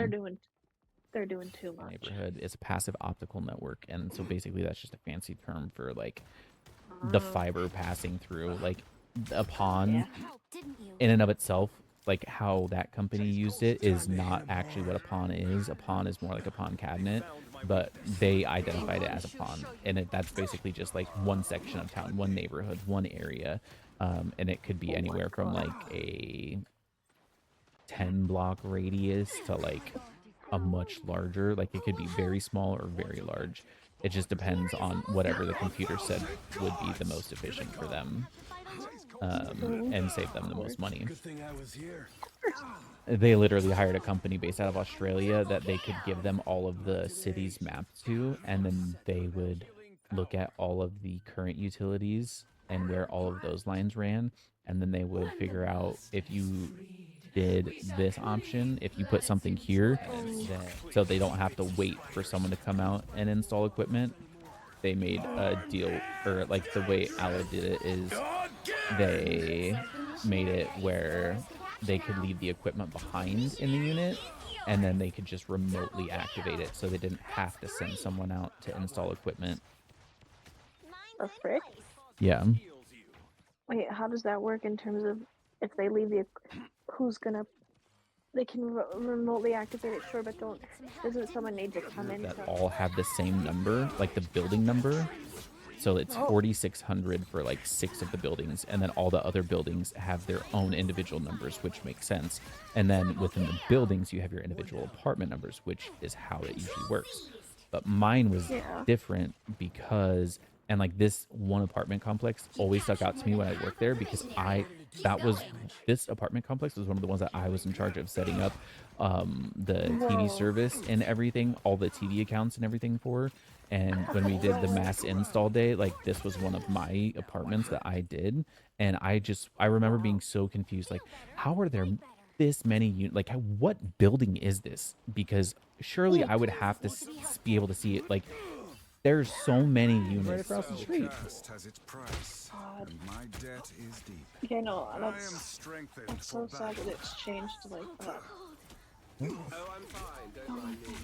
S8: They're doing too much.
S2: Neighborhood is a passive optical network, and so basically that's just a fancy term for like the fiber passing through. Like a pawn
S8: Yeah.
S4: Help, didn't you?
S2: in and of itself, like how that company used it is not actually what a pawn is. A pawn is more like a pawn cabinet, but they identified it as a pawn, and that's basically just like one section of town, one neighborhood, one area, and it could be anywhere from like a 10-block radius to like a much larger, like it could be very small or very large. It just depends on whatever the computer said would be the most efficient for them, and save them the most money.
S3: Good thing I was here.
S2: They literally hired a company based out of Australia that they could give them all of the cities mapped to, and then they would look at all of the current utilities and where all of those lines ran, and then they would figure out if you did this option, if you put something here, then, so they don't have to wait for someone to come out and install equipment. They made a deal, or like the way Allo did it is they made it where they could leave the equipment behind in the unit, and then they could just remotely activate it, so they didn't have to send someone out to install equipment.
S8: The frick?
S2: Yeah.
S8: Wait, how does that work in terms of if they leave the who's gonna they can remotely activate it, sure, but doesn't someone need to come in
S2: That
S8: to
S2: all have the same number, like the building number. So it's 4,600 for like 6 of the buildings, and then all the other buildings have their own individual numbers, which makes sense. And then within the buildings, you have your individual apartment numbers, which is how it usually works. But mine was different because, and like this one apartment complex always stuck out to me when I worked there, because this apartment complex was one of the ones that I was in charge of setting up the TV service and everything, all the TV accounts and everything for. And when we did the mass install day, like this was one of my apartments that I did, and I remember being so confused, like how are there this many units? Like what building is this? Because surely I would have to be able to see it. Like there's so many units right across the street.
S9: Has its price, and my debt is deep.
S8: Yeah, no,
S9: I am
S8: that's
S9: strengthened
S8: so
S9: for
S8: sad that
S9: battle.
S8: it's changed to like that.
S6: Oh, I'm fine. Don't mind me.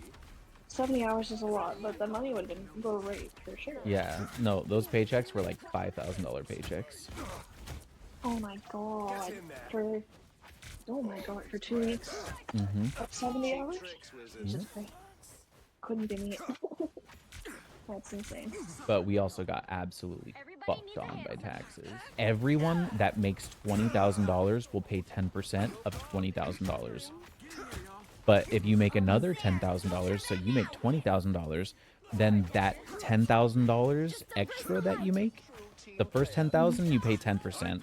S8: 70 hours is a lot, but the money would have been great for sure.
S2: Yeah, no, those paychecks were like $5,000 paychecks.
S8: Oh my god. For 2 weeks.
S2: Mm-hmm.
S8: Of 70 hours?
S6: Tricks, wizard.
S8: Jesus Christ. Couldn't be me. That's insane.
S2: But we also got absolutely fucked on by taxes. Everyone that makes $20,000 will pay 10% of $20,000. But if you make another $10,000, so you make $20,000, then that $10,000 extra that you make, the first $10,000 you pay 10%.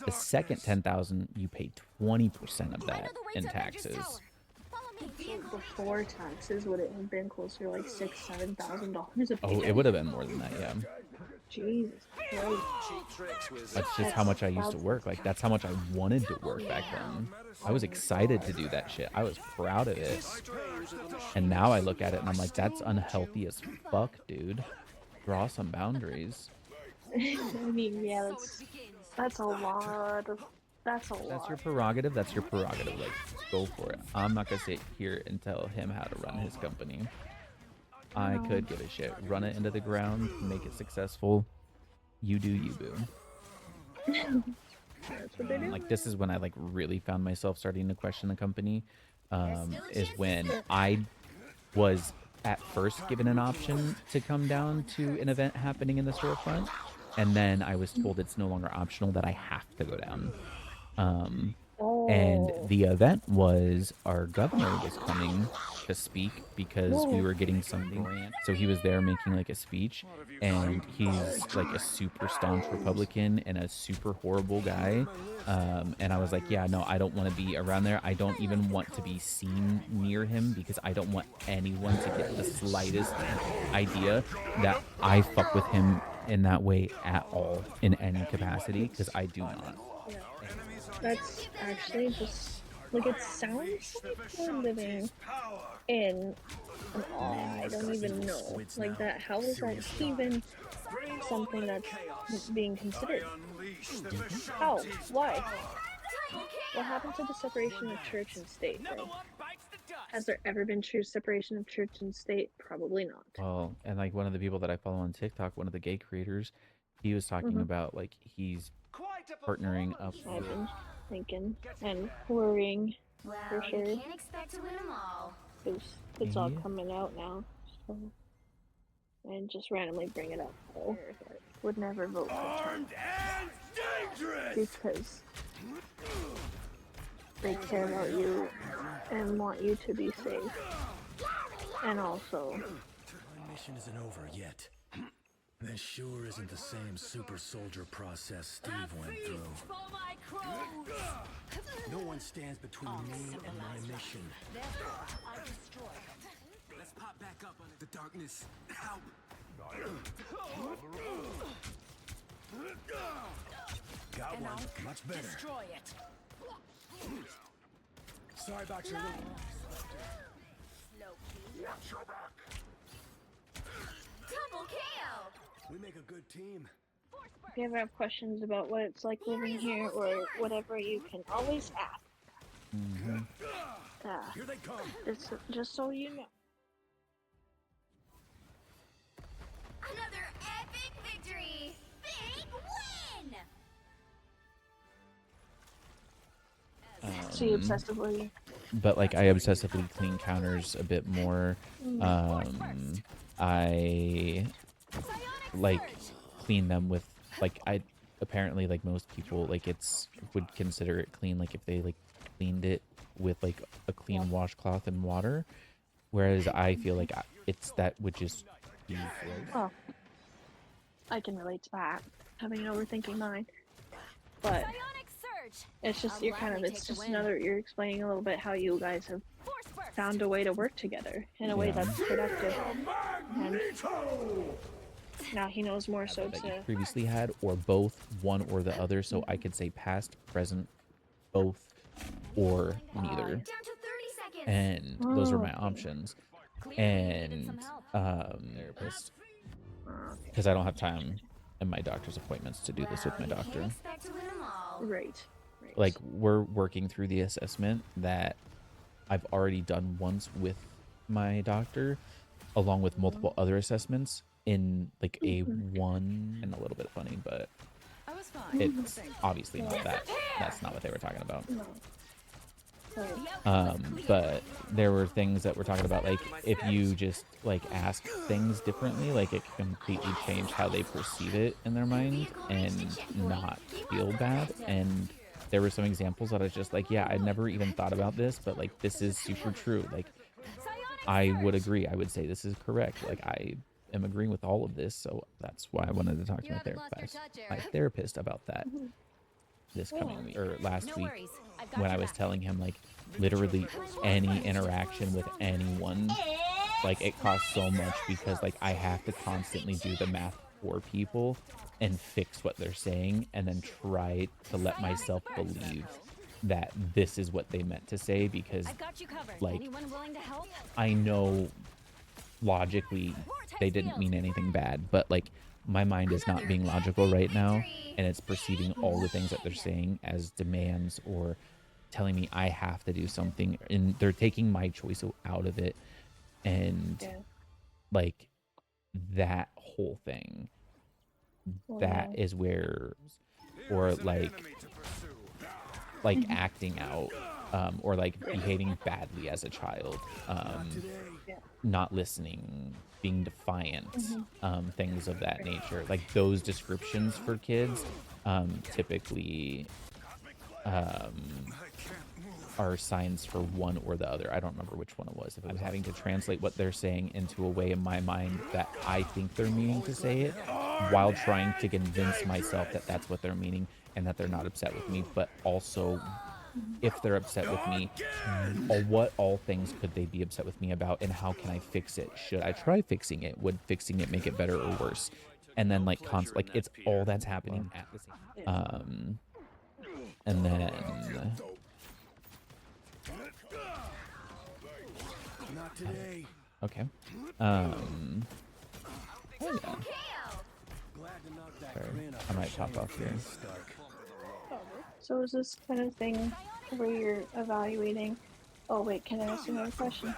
S2: The second $10,000 you pay 20% of that in taxes.
S8: Before taxes, would it have been closer to like $6,000-$7,000 a
S2: Oh, it would have been more than that, yeah.
S8: Jesus Christ.
S6: Cheap tricks, wizard.
S2: That's just how much I used to work. Like that's how much I wanted to work back then. I was excited to do that shit. I was proud of it. And now I look at it and I'm like, that's unhealthy as fuck, dude. Draw some boundaries.
S8: I mean, yeah, that's a lot. That's a lot.
S2: That's your prerogative. That's your prerogative. Like, go for it. I'm not gonna sit here and tell him how to run his company. I could give a shit. Run it into the ground, make it successful. You do you, boo.
S8: That's what they do.
S2: Like this is when I like really found myself starting to question the company. Is when I was at first given an option to come down to an event happening in the storefront, and then I was told it's no longer optional, that I have to go down. And
S8: Oh.
S2: the event was our governor was coming to speak because we were getting some grant. So he was there making like a speech, and he's like a super staunch Republican and a super horrible guy. And I was like, yeah, no, I don't want to be around there. I don't even want to be seen near him because I don't want anyone to get the slightest idea that I fuck with him in that way at all in any capacity, because I do not.
S8: That's actually just like, it sounds like we're living in an I don't even know. Like, that, how is that even something that's being considered? How? Why? What happened to the separation of church and state, bro? Has there ever been true separation of church and state? Probably not.
S2: Well, and like one of the people that I follow on TikTok, one of the gay creators, he was talking about like he's partnering up
S8: I've
S2: with
S8: been thinking and worrying
S7: Well,
S8: for
S7: you
S8: sure.
S7: can't expect to win them all.
S8: because it's all
S2: Yeah.
S8: coming out now. So, and just randomly bring it up. So, would never vote for Trump
S3: Armed and dangerous!
S8: because they care about you and want you to be safe. And also,
S3: My mission isn't over yet. This sure isn't the same super soldier process Steve went through. No one stands between me and my mission.
S6: Let's pop back up on the darkness. Help!
S3: Got one. Much better.
S5: Destroy it.
S3: Sorry about your little...
S7: Double KO!
S3: We make a good team.
S8: if you ever have questions about what it's like living here or whatever, you can always ask.
S3: Here they come.
S8: Just so you know.
S7: Another epic victory! Big win!
S8: So you obsessively.
S2: But like I obsessively clean counters a bit more. I like clean them with like I apparently like most people like it's would consider it clean like if they like cleaned it with like a clean washcloth and water, whereas I feel like it's that would just be gross.
S8: Well, I can relate to that, having an overthinking mind. But
S4: Psionic surge.
S8: it's just
S4: I'll
S8: you're kind of
S4: gladly
S8: it's
S4: take the
S8: just
S4: win.
S8: another you're explaining a little bit how you guys have
S4: Force burst.
S8: found a way to work together in a way
S2: Yeah.
S8: that's productive. And
S3: Magneto!
S8: now he knows more so
S2: That you
S8: to
S2: previously had, or both, one or the other, so I could say past, present, both, or neither.
S7: Down to 30 seconds!
S2: And those were my
S8: Okay.
S2: options.
S4: Clearly needed some
S2: And
S4: help.
S2: therapist, because I don't have time in my doctor's appointments to do this with my
S7: Well, you
S2: doctor.
S7: can't expect to win them all.
S8: right.
S2: Like we're working through the assessment that I've already done once with my doctor, along with multiple other assessments in like a one and a little bit funny, but
S5: I was fine.
S2: it's obviously not that. That's not what they were talking about.
S8: No. So,
S2: But there were things that we're talking about, like if you just like ask things differently, like it can completely change how they perceive it in their mind and not feel bad. And there were some examples that I was just like, yeah, I never even thought about this, but like this is super true. Like I would agree. I would say this is correct. Like I am agreeing with all of this, so that's why I wanted to talk to
S4: You
S2: my
S4: haven't lost your
S2: therapist,
S4: touch,
S2: my
S4: Eric.
S2: therapist about that this coming week or last
S4: No
S2: week
S4: worries. I've got
S2: when I
S4: your
S2: was
S4: back.
S2: telling him like literally any interaction with anyone, like it costs so much because like I have to constantly do the math for people and fix what they're saying and then try to let myself believe that this is what they meant to say, because
S4: I've got you covered.
S2: like,
S4: Anyone willing to help?
S2: I know logically they didn't mean anything bad, but like my mind is not being logical right now, and it's perceiving all the things that they're saying as demands or telling me I have to do something, and they're taking my choice out of it. And
S8: yeah.
S2: like that whole thing, that
S8: Yeah.
S2: is where, or like acting out or like behaving badly as a child, not listening, being defiant, things of that nature. Like those descriptions for kids typically are signs for one or the other. I don't remember which one it was. If I was having to translate what they're saying into a way in my mind that I think they're meaning to say it, while trying to convince myself that that's what they're meaning and that they're not upset with me, but also if they're upset with me, what all things could they be upset with me about, and how can I fix it? Should I try fixing it? Would fixing it make it better or worse? And then like like it's all that's happening at the same time. And then
S3: Not today.
S2: okay.
S7: Double KO.
S3: Glad to knock that
S2: Sorry,
S3: grin off
S2: I
S3: your
S2: might pop
S3: shame
S2: off here.
S3: face, Stark.
S8: So is this kind of thing where you're evaluating? Oh wait, can I ask another question?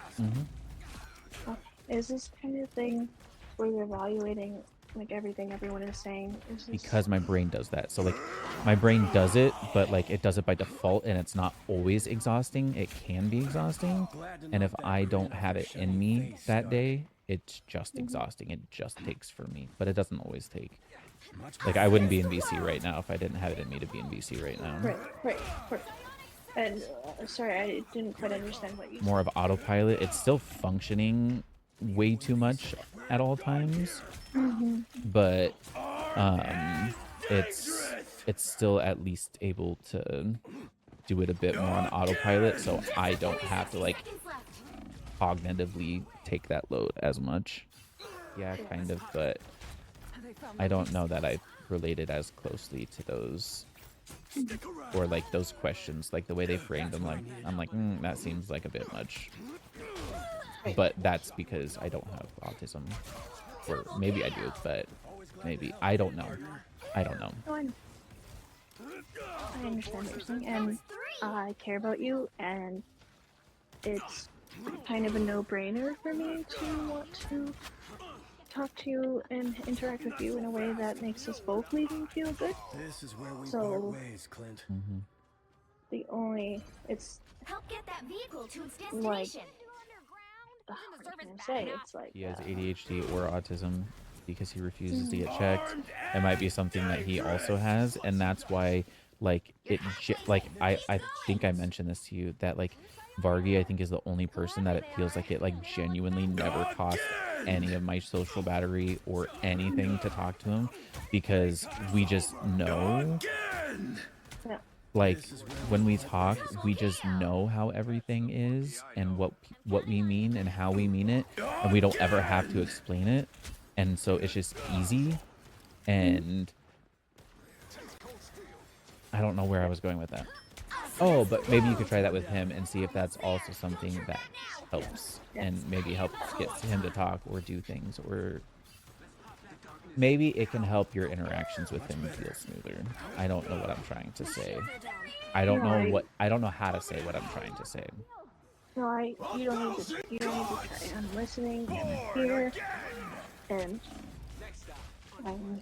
S8: Is this kind of thing where you're evaluating like everything everyone is saying? Is this...
S2: Because my brain does that. So like my brain does it, but like it does it by default, and it's not always exhausting. It can be exhausting, and if I don't have it in me that day, it's just exhausting. It just takes for me, but it doesn't always take. Like I wouldn't be in VC right now if I didn't have it in me to be in VC right now.
S8: Right. And sorry, I didn't quite understand what you said.
S2: More of autopilot. It's still functioning way too much at all times, but it's still at least able to do it a bit more on autopilot, so I don't have to like cognitively take that load as much. Yeah, kind of, but I don't know that I related as closely to those, or like those questions, like the way they framed them. Like I'm like, that seems like a bit much, but that's because I don't have autism, or maybe I do, but maybe I don't know. I don't know.
S8: No, I understand what you're saying, and I care about you, and it's kind of a no-brainer for me to want to talk to you and interact with you in a way that makes us both leave and feel good.
S3: This is where we
S8: So-
S3: part ways, Clint.
S8: It's
S7: Help get that vehicle to its
S8: like,
S7: destination.
S8: what can I say? It's like
S2: He has ADHD or autism because he refuses to get checked. It might be something that he also has, and that's why like I think I mentioned this to you, that like Vargi I think is the only person that it feels like it like genuinely never cost any of my social battery or anything to talk to him, because we just know, like when we talk we just know how everything is and what we mean and how we mean it, and we don't ever have to explain it, and so it's just easy. And I don't know where I was going with that. Oh, but maybe you could try that with him and see if that's also something that helps, and maybe helps get him to talk or do things, or maybe it can help your interactions with him feel smoother. I don't know what I'm trying to say. I don't know how to say what I'm trying to say.
S8: no, you don't need to try. I'm listening, I'm here, and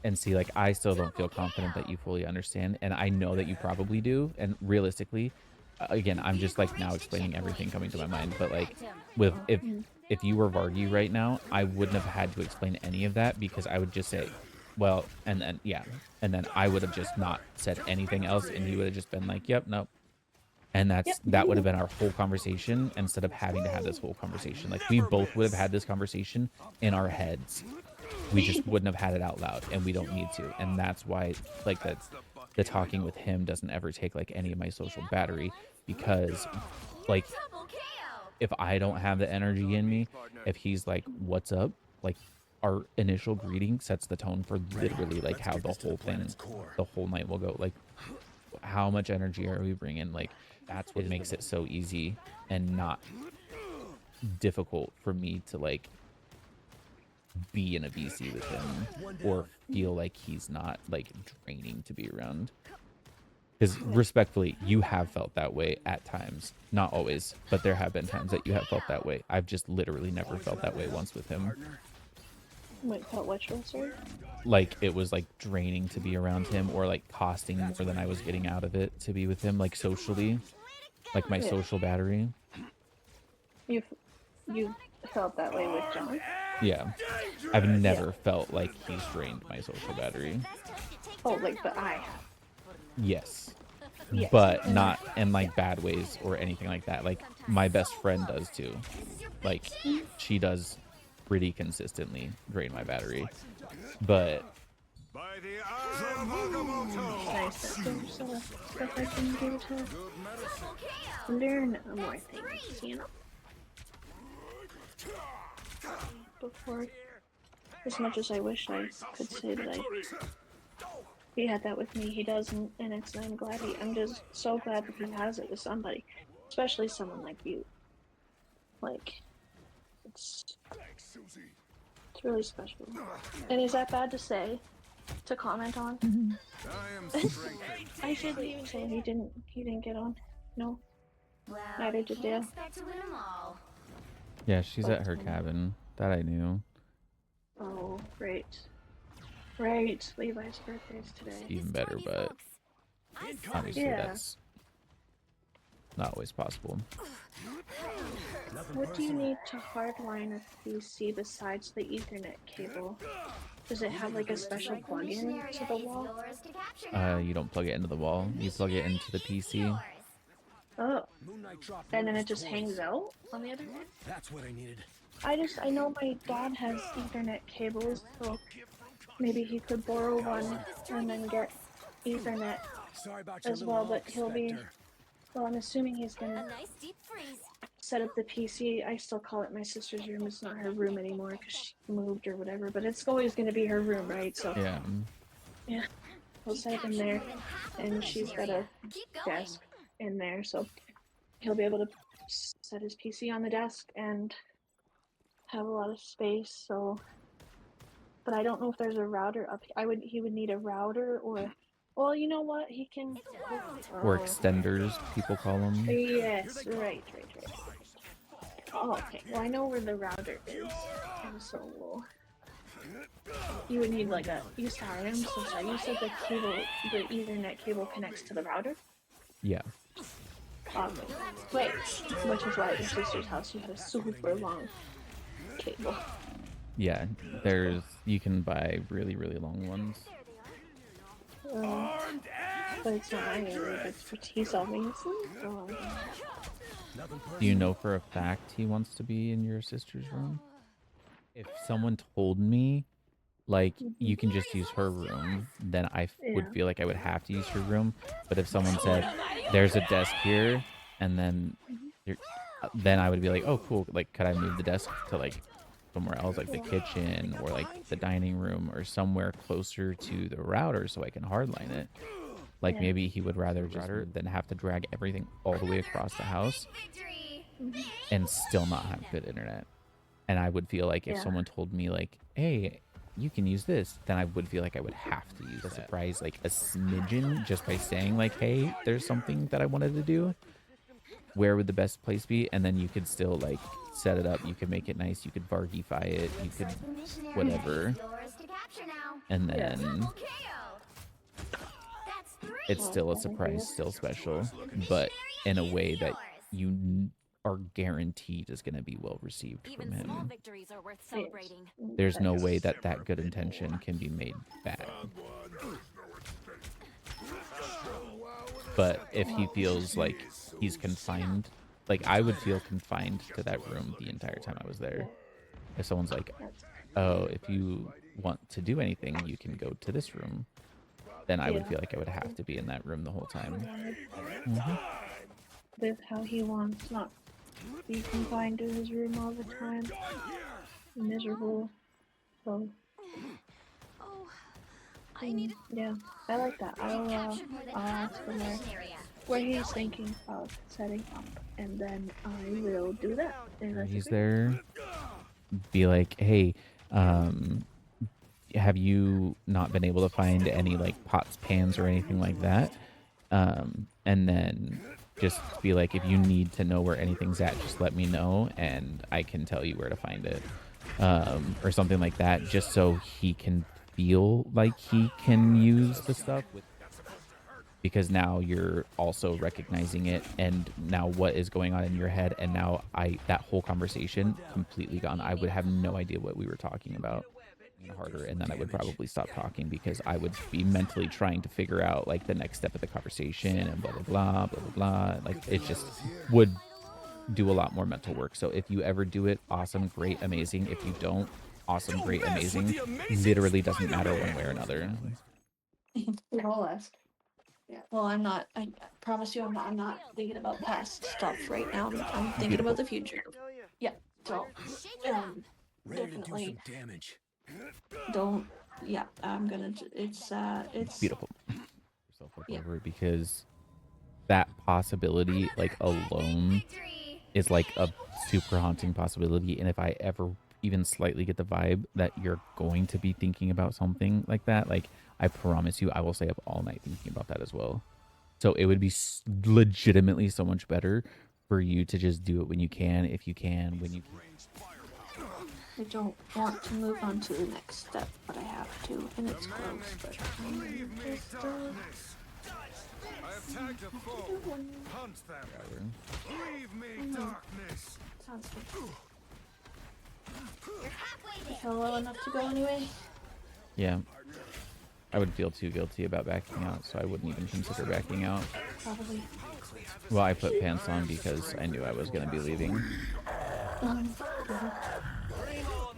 S2: And see, like, I still don't feel confident that you fully understand, and I know that you probably do. And realistically, again, I'm just like now explaining everything coming to my mind, but like if you were Vargi right now, I wouldn't have had to explain any of that, because I would just say, well, and then I would have just not said anything else, and he would have just been like, yep, nope. And that would have been our whole conversation, instead of having to have this whole conversation. Like, we both would have had this conversation in our heads. We just wouldn't have had it out loud, and we don't need to. And that's why, like, the talking with him doesn't ever take like any of my social battery, because like if I don't have the energy in me, if he's like, what's up, like our initial greeting sets the tone for literally like how the whole night will go. Like, how much energy are we bringing? Like, that's what makes it so easy and not difficult for me to like be in a VC with him, or feel like he's not like draining to be around. Because respectfully, you have felt that way at times. Not always, but there have been times that you have felt that way. I've just literally never felt that way once with him.
S8: Wait, felt what, sorry?
S2: Like, it was like draining to be around him, or like costing more than I was getting out of it to be with him, like socially. like my
S8: Yeah.
S2: social battery.
S8: You felt that way with John?
S2: Yeah, I've never felt like he's drained my social battery.
S8: Oh, like, but I have.
S2: Yes,
S8: Yes.
S2: but not in like bad ways or anything like that. Like my best friend does too. Like she does pretty consistently drain my battery, but
S9: By the eye of Agamotto.
S8: Nice that there's stuff I can do to learn more things, you know? Before, as much as I wish I could say that he had that with me, he doesn't, and I'm just so glad that he has it with somebody, especially someone like you. Like, it's really special. And is that bad to say? To comment on?
S9: I am strengthened.
S8: I shouldn't even say he didn't get on. No.
S7: Well,
S8: Neither did Dale.
S7: expect to win 'em all.
S2: yeah, she's at her cabin. That I knew.
S8: Oh, right. Right. Levi's birthday's today.
S2: Even better, but obviously
S8: Yeah.
S2: that's not always possible.
S8: What do you need to hardline a PC besides the Ethernet cable? Does it have like a special plug-in to the wall?
S7: Yours to capture now.
S2: You don't plug it into the wall. You plug it into the PC.
S7: Yours.
S8: Oh,
S3: Moon Knight dropped
S8: and then
S3: one
S8: it
S3: of his
S8: just
S3: toys.
S8: hangs out on the other end?
S3: That's what I needed.
S8: I know my dad has Ethernet cables, so maybe he could borrow one and then get Ethernet
S3: Sorry about your
S8: as
S3: little
S8: well,
S3: walk,
S8: but he'll be,
S3: Spectre.
S8: well, I'm assuming he's gonna
S7: Nice deep freeze.
S8: set up the PC. I still call it my sister's room. It's not her room anymore because she moved or whatever, but it's always going to be her room, right? So
S2: Yeah.
S8: we'll set it in there, and she's got a
S7: Keep going.
S8: desk in there, so he'll be able to set his PC on the desk and have a lot of space. So, but I don't know if there's a router up. He would need a router or, well, you know what? He can.
S2: Or
S8: Oh.
S2: extenders, people call them.
S8: Yes, right. Oh, okay. Well, I know where the router is, and so you would need like a. Sorry, I'm so sorry. You said the Ethernet cable connects to the router.
S2: Yeah.
S8: Okay. Wait, which is why at your sister's house you had a super long cable.
S2: Yeah. You can buy really, really long ones.
S8: But it's not my area. It's for tea solving.
S2: Do you know for a fact he wants to be in your sister's room? If someone told me, like, you can just use her room, then I would
S8: Yeah.
S2: feel like I would have to use her room. But if someone said, there's a desk here, and then then I would be like, oh, cool. Like, could I move the desk to, like, somewhere else, like the kitchen or, like, the dining room or somewhere closer to the router so I can hardline it? Like,
S8: Yeah.
S2: maybe he would rather just than have to drag everything all the way across the house
S7: Victory.
S2: and still not have good internet. And I would feel like if
S8: Yeah.
S2: someone told me like, hey, you can use this, then I would feel like I would have to use a surprise, like a smidgen, just by saying like, hey, there's something that I wanted to do. Where would the best place be? And then you could still like set it up. You could make it nice. You could Vargify it. You could whatever.
S7: Yours to capture now.
S2: And then
S7: Double KO. That's 3.
S2: it's still a surprise, still special, but in a way that you are guaranteed is going to be well received from
S4: Even small
S2: him.
S4: victories are worth celebrating.
S2: There's no way that that good intention can be made bad. But if he feels like he's confined, like I would feel confined to that room the entire time I was there. If someone's like, oh, if you want to do anything, you can go to this room, then I would
S8: Yeah.
S2: feel like I would have to be in that room the whole time.
S8: Live how he wants, not be confined to his room all the time. Miserable. So,
S4: Oh, I need
S8: yeah, I like that. I'll ask him where he's thinking of setting up, and then I will do that. And that's
S2: He's
S8: okay.
S2: there, be like, hey, have you not been able to find any like pots, pans, or anything like that? And then just be like, if you need to know where anything's at, just let me know and I can tell you where to find it, or something like that, just so he can feel like he can use the stuff. because now you're also recognizing it, and now what is going on in your head, and now that whole conversation completely gone. I would have no idea what we were talking about harder, and then I would probably stop talking because I would be mentally trying to figure out like the next step of the conversation and blah blah blah blah blah blah. Like it just would do a lot more mental work. So if you ever do it, awesome, great, amazing. If you don't, awesome, great, amazing. Literally doesn't matter one way or another.
S1: I'll ask. Yeah. Well, I'm not. I promise you, I'm not thinking about past stuff right now. I'm thinking about the future. Yeah. So,
S3: Ready to do
S1: definitely
S3: some damage.
S1: don't. Yeah, I'm gonna. It's
S2: Beautiful. Yourself up
S1: Yeah.
S2: over it, because that possibility, like alone, is like a super haunting possibility. And if I ever even slightly get the vibe that you're going to be thinking about something like that, like I promise you, I will stay up all night thinking about that as well. So it would be legitimately so much better for you to just do it when you can, if you can, when you can.
S1: I don't want to move on to the next step, but I have to, and it's close. But just,
S9: I have tagged a foe. Hunt them. Leave me darkness.
S1: sounds good.
S7: You're halfway
S1: I
S7: there.
S1: feel low enough to go anyway.
S2: Yeah. I would feel too guilty about backing out, so I wouldn't even consider backing out.
S1: Probably.
S2: Well, I put pants on because I knew I was going to be leaving.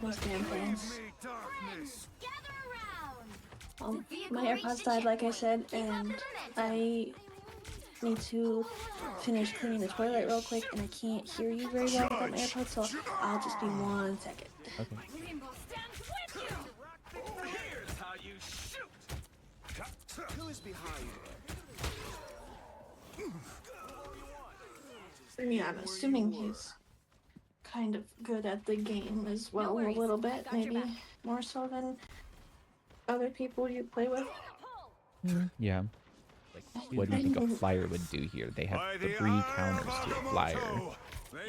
S1: Those damn things.
S9: Me darkness.
S7: Gather around.
S1: My AirPods died, like I said, and I need to finish cleaning the toilet real quick, and I can't hear you very well without my AirPods, so I'll just be 1 second.
S2: Okay.
S4: Rainbow stands with you.
S6: Here's how you shoot.
S9: Who is behind?
S1: I mean, I'm assuming he's kind of good at the game as well,
S7: worries,
S1: a little bit,
S7: got your
S1: maybe
S7: back.
S1: more so than other people you play with.
S2: Yeah. Like, what do you think a flyer would do here? They have 3 counters to a flyer.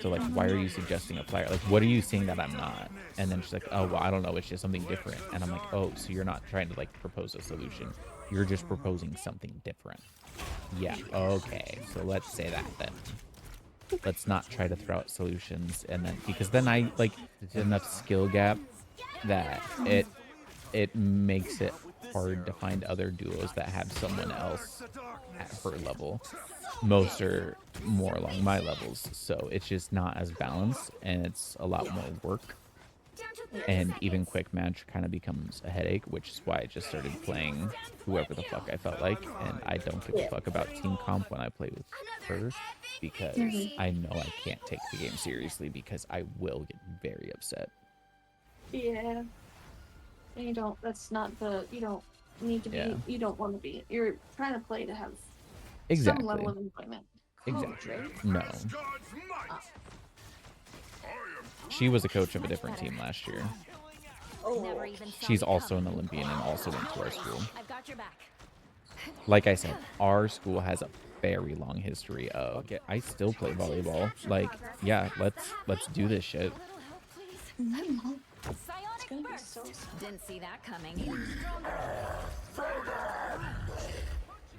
S2: So, like, why are you suggesting a flyer? Like, what are you saying that I'm not? And then she's like, oh, well, I don't know. It's just something different. And I'm like, oh, so you're not trying to, like, propose a solution. You're just proposing something different. Yeah, okay. So let's say that then. Let's not try to throw out solutions. And then, because then I, like, it's enough skill gap that it makes it hard to find other duos that have someone else at her level. Most are more along my levels, so it's just not as balanced, and it's a lot more work. And even quick match kind of becomes a headache, which is why I just started playing whoever the fuck I felt like, and I don't give a fuck about team comp when I play with her, because I know I can't take the game seriously, because I will get very upset.
S1: Yeah. And you don't, that's not the, you don't need to be,
S2: Yeah.
S1: you don't want to be, you're trying to play to have
S2: Exactly.
S1: some level of enjoyment.
S2: Exactly.
S1: Right?
S2: No. She was a coach of a different team last year.
S7: Never even saw
S2: She's
S7: me
S2: also
S7: come.
S2: an Olympian and also went to our school.
S7: I've got your back.
S2: Like I said, our school has a very long history of. Okay, I still play volleyball. Like, yeah, let's do this shit.
S1: It's
S7: Psionic
S1: gonna be
S7: burst.
S1: so sad.
S7: Didn't see that coming.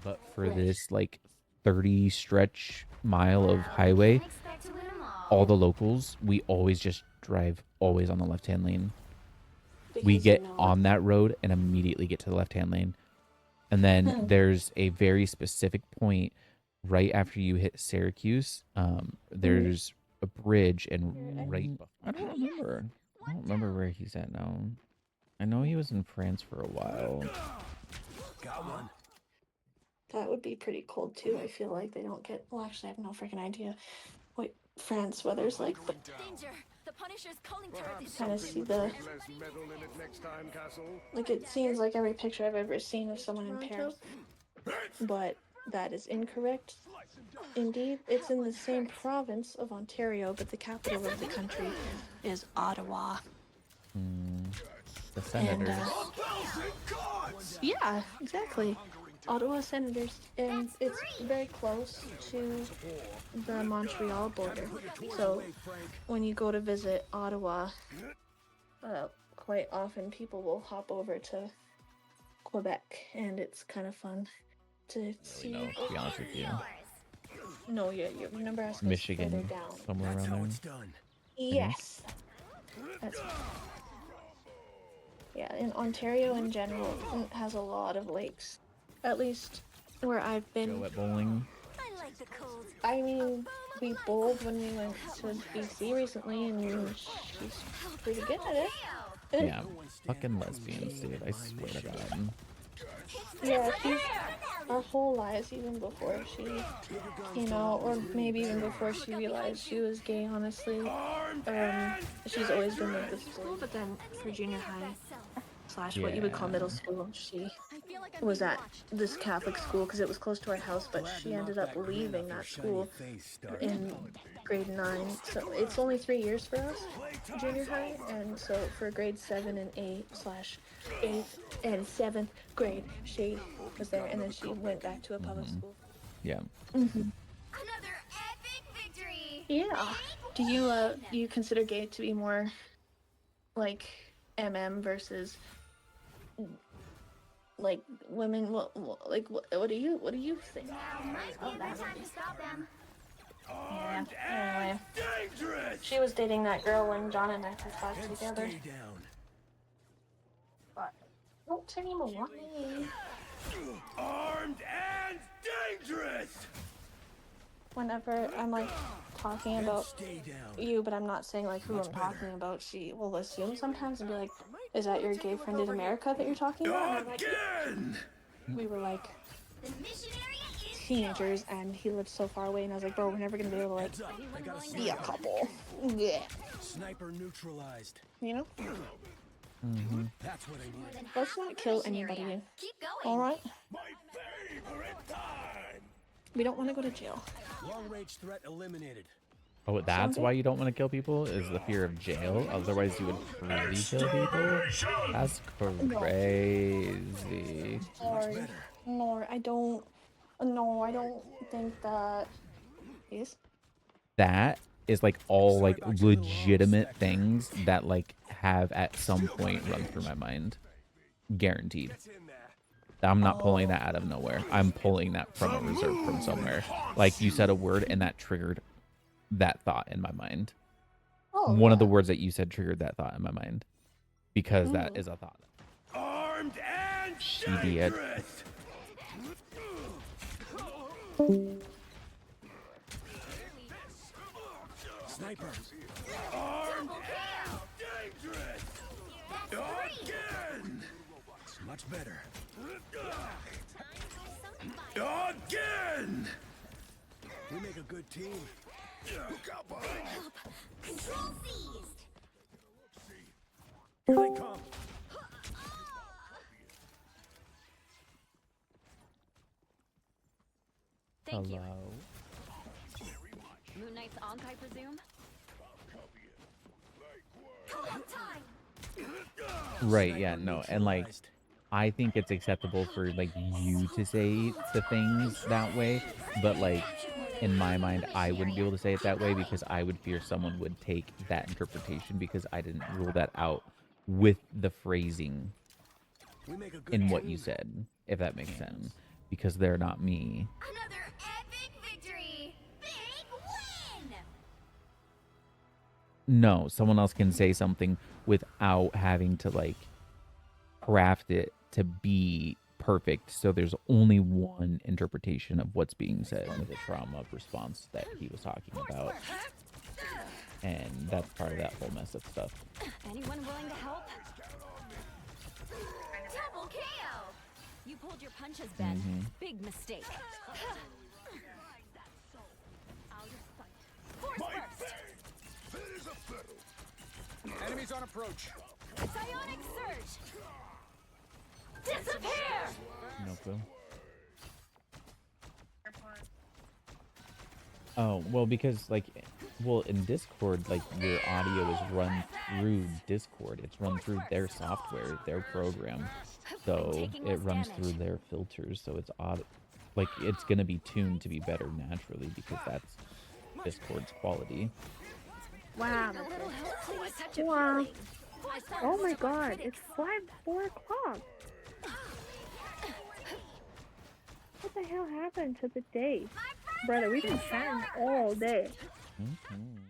S2: But for this like 30 stretch mile of highway,
S7: Expect to win 'em all.
S2: all the locals, we always just drive always on the left-hand lane. We
S1: Because
S2: get
S1: you know-
S2: on that road and immediately get to the left-hand lane. And then there's a very specific point right after you hit Syracuse. There's a bridge, and right. I don't remember. I don't remember where he's at now. I know he was in France for a while.
S3: Got one.
S1: That would be pretty cold too. I feel like they don't get. Well, actually, I have no freaking idea what France weather's like, but
S7: Danger! The Punisher's calling turret is
S1: kind of see the.
S6: Less metal in it next time, Castle.
S1: Like, it seems like every picture I've ever seen of someone in Paris, but that is incorrect. Indeed, it's in the same province of Ontario, but the capital of the country is Ottawa.
S2: The Senators.
S1: Yeah, exactly. Ottawa Senators, and it's very close to the Montreal border. So when you go to visit Ottawa, quite often people will hop over to Quebec, and it's kind of fun
S8: to
S2: Really
S8: see.
S2: know, to be honest with you.
S8: No, yeah, Nebraska's further
S2: Michigan,
S8: down.
S2: somewhere
S3: That's
S2: around
S3: how
S2: there.
S3: it's done.
S8: Yes. That's. Yeah, in Ontario in general has a lot of lakes. At least where I've
S2: Go
S8: been.
S2: at bowling.
S4: I like the cold.
S8: I mean, we bowled when we went to BC recently, and she's pretty good at it.
S2: Yeah, fucking lesbians, dude. I swear to God.
S8: Yeah, she's our whole lives, even before she, or maybe even before she realized she was gay, honestly. She's always been like this
S1: School, but then for junior high slash what you would call middle school, she
S8: was at this Catholic school because it was close to our house, but she ended up leaving that school in grade 9. So it's only 3 years for us, junior high, and so for grade 7 and 8/8th and 7th grade, she was there, and then she went back to a public school.
S2: Yeah.
S4: Another epic victory.
S8: Yeah. Do you consider gay to be more like MM versus like women? What do you think?
S4: Might be a good time to stop them.
S8: Yeah. Anyway, she was dating that girl when John and I first got together.
S3: Stay down.
S8: But don't turn him away.
S3: Armed and dangerous.
S8: Whenever I'm like talking about
S3: Stay down.
S8: you, but I'm not saying like who I'm talking about, she will assume sometimes and be like, "Is that your gay friend in America that you're talking about?" And I'm like,
S3: Again.
S8: we were like
S4: The missionary is
S8: teenagers, and he lived so far away, and I was like, "Bro, we're never gonna be able to like
S3: Heads up. I got a
S8: be a couple." Yeah,
S3: sniper neutralized.
S8: you know.
S3: That's what I need.
S8: Let's not kill anybody.
S4: Keep going.
S8: All right,
S3: My favorite time.
S8: we don't want to go to jail.
S3: Long range threat eliminated.
S2: Oh, that's why you don't want to kill people? Is the fear of jail? Otherwise, you would really kill people? That's crazy.
S8: Sorry, no, I don't. No, I don't think that. Yes.
S2: That is like all like legitimate things that like have at some point run through my mind. Guaranteed. I'm not pulling that out of nowhere. I'm pulling that from a reserve from somewhere. Like you said a word and that triggered that thought in my mind.
S8: Oh,
S2: One of the words that you said triggered that thought in my mind. Because that is a thought.
S3: Armed and
S2: Idiot.
S3: dangerous. Sniper. Armed and dangerous. Again. Much better. Again. We make a good team. Look out behind you.
S4: Control seized.
S3: Here they come.
S7: Thank you.
S2: Hello.
S7: Moon Knight's Ankh, I presume?
S2: Right, yeah, no. And like I think it's acceptable for like you to say the things that way, but like in my mind I wouldn't be able to say it that way because I would fear someone would take that interpretation because I didn't rule that out with the phrasing
S3: We make a good
S2: in what
S3: team.
S2: you said, if that makes sense, because they're not me.
S4: Another epic victory. Big win.
S2: No, someone else can say something without having to like craft it to be perfect. So there's only one interpretation of what's being said in the trauma response that he was talking about. And that's part of that whole mess of stuff.
S7: Anyone willing to help?
S4: Double KO.
S7: You pulled your punches, Ben. Big mistake. Force burst.
S9: Enemies on approach.
S7: Psionic surge. Disappear.
S2: No clue. Oh, well, because like, well, in Discord, like your audio is run through Discord. It's run through their software, their program. So it runs through their filters. So it's odd. Like it's going to be tuned to be better naturally because that's Discord's quality.
S8: Wow.
S7: A little help, please. Touch it
S8: Wow.
S7: feeling.
S8: Oh my God! It's 4 o'clock. What the hell happened to the date? Brother, we've been chatting all day.
S2: Mhm.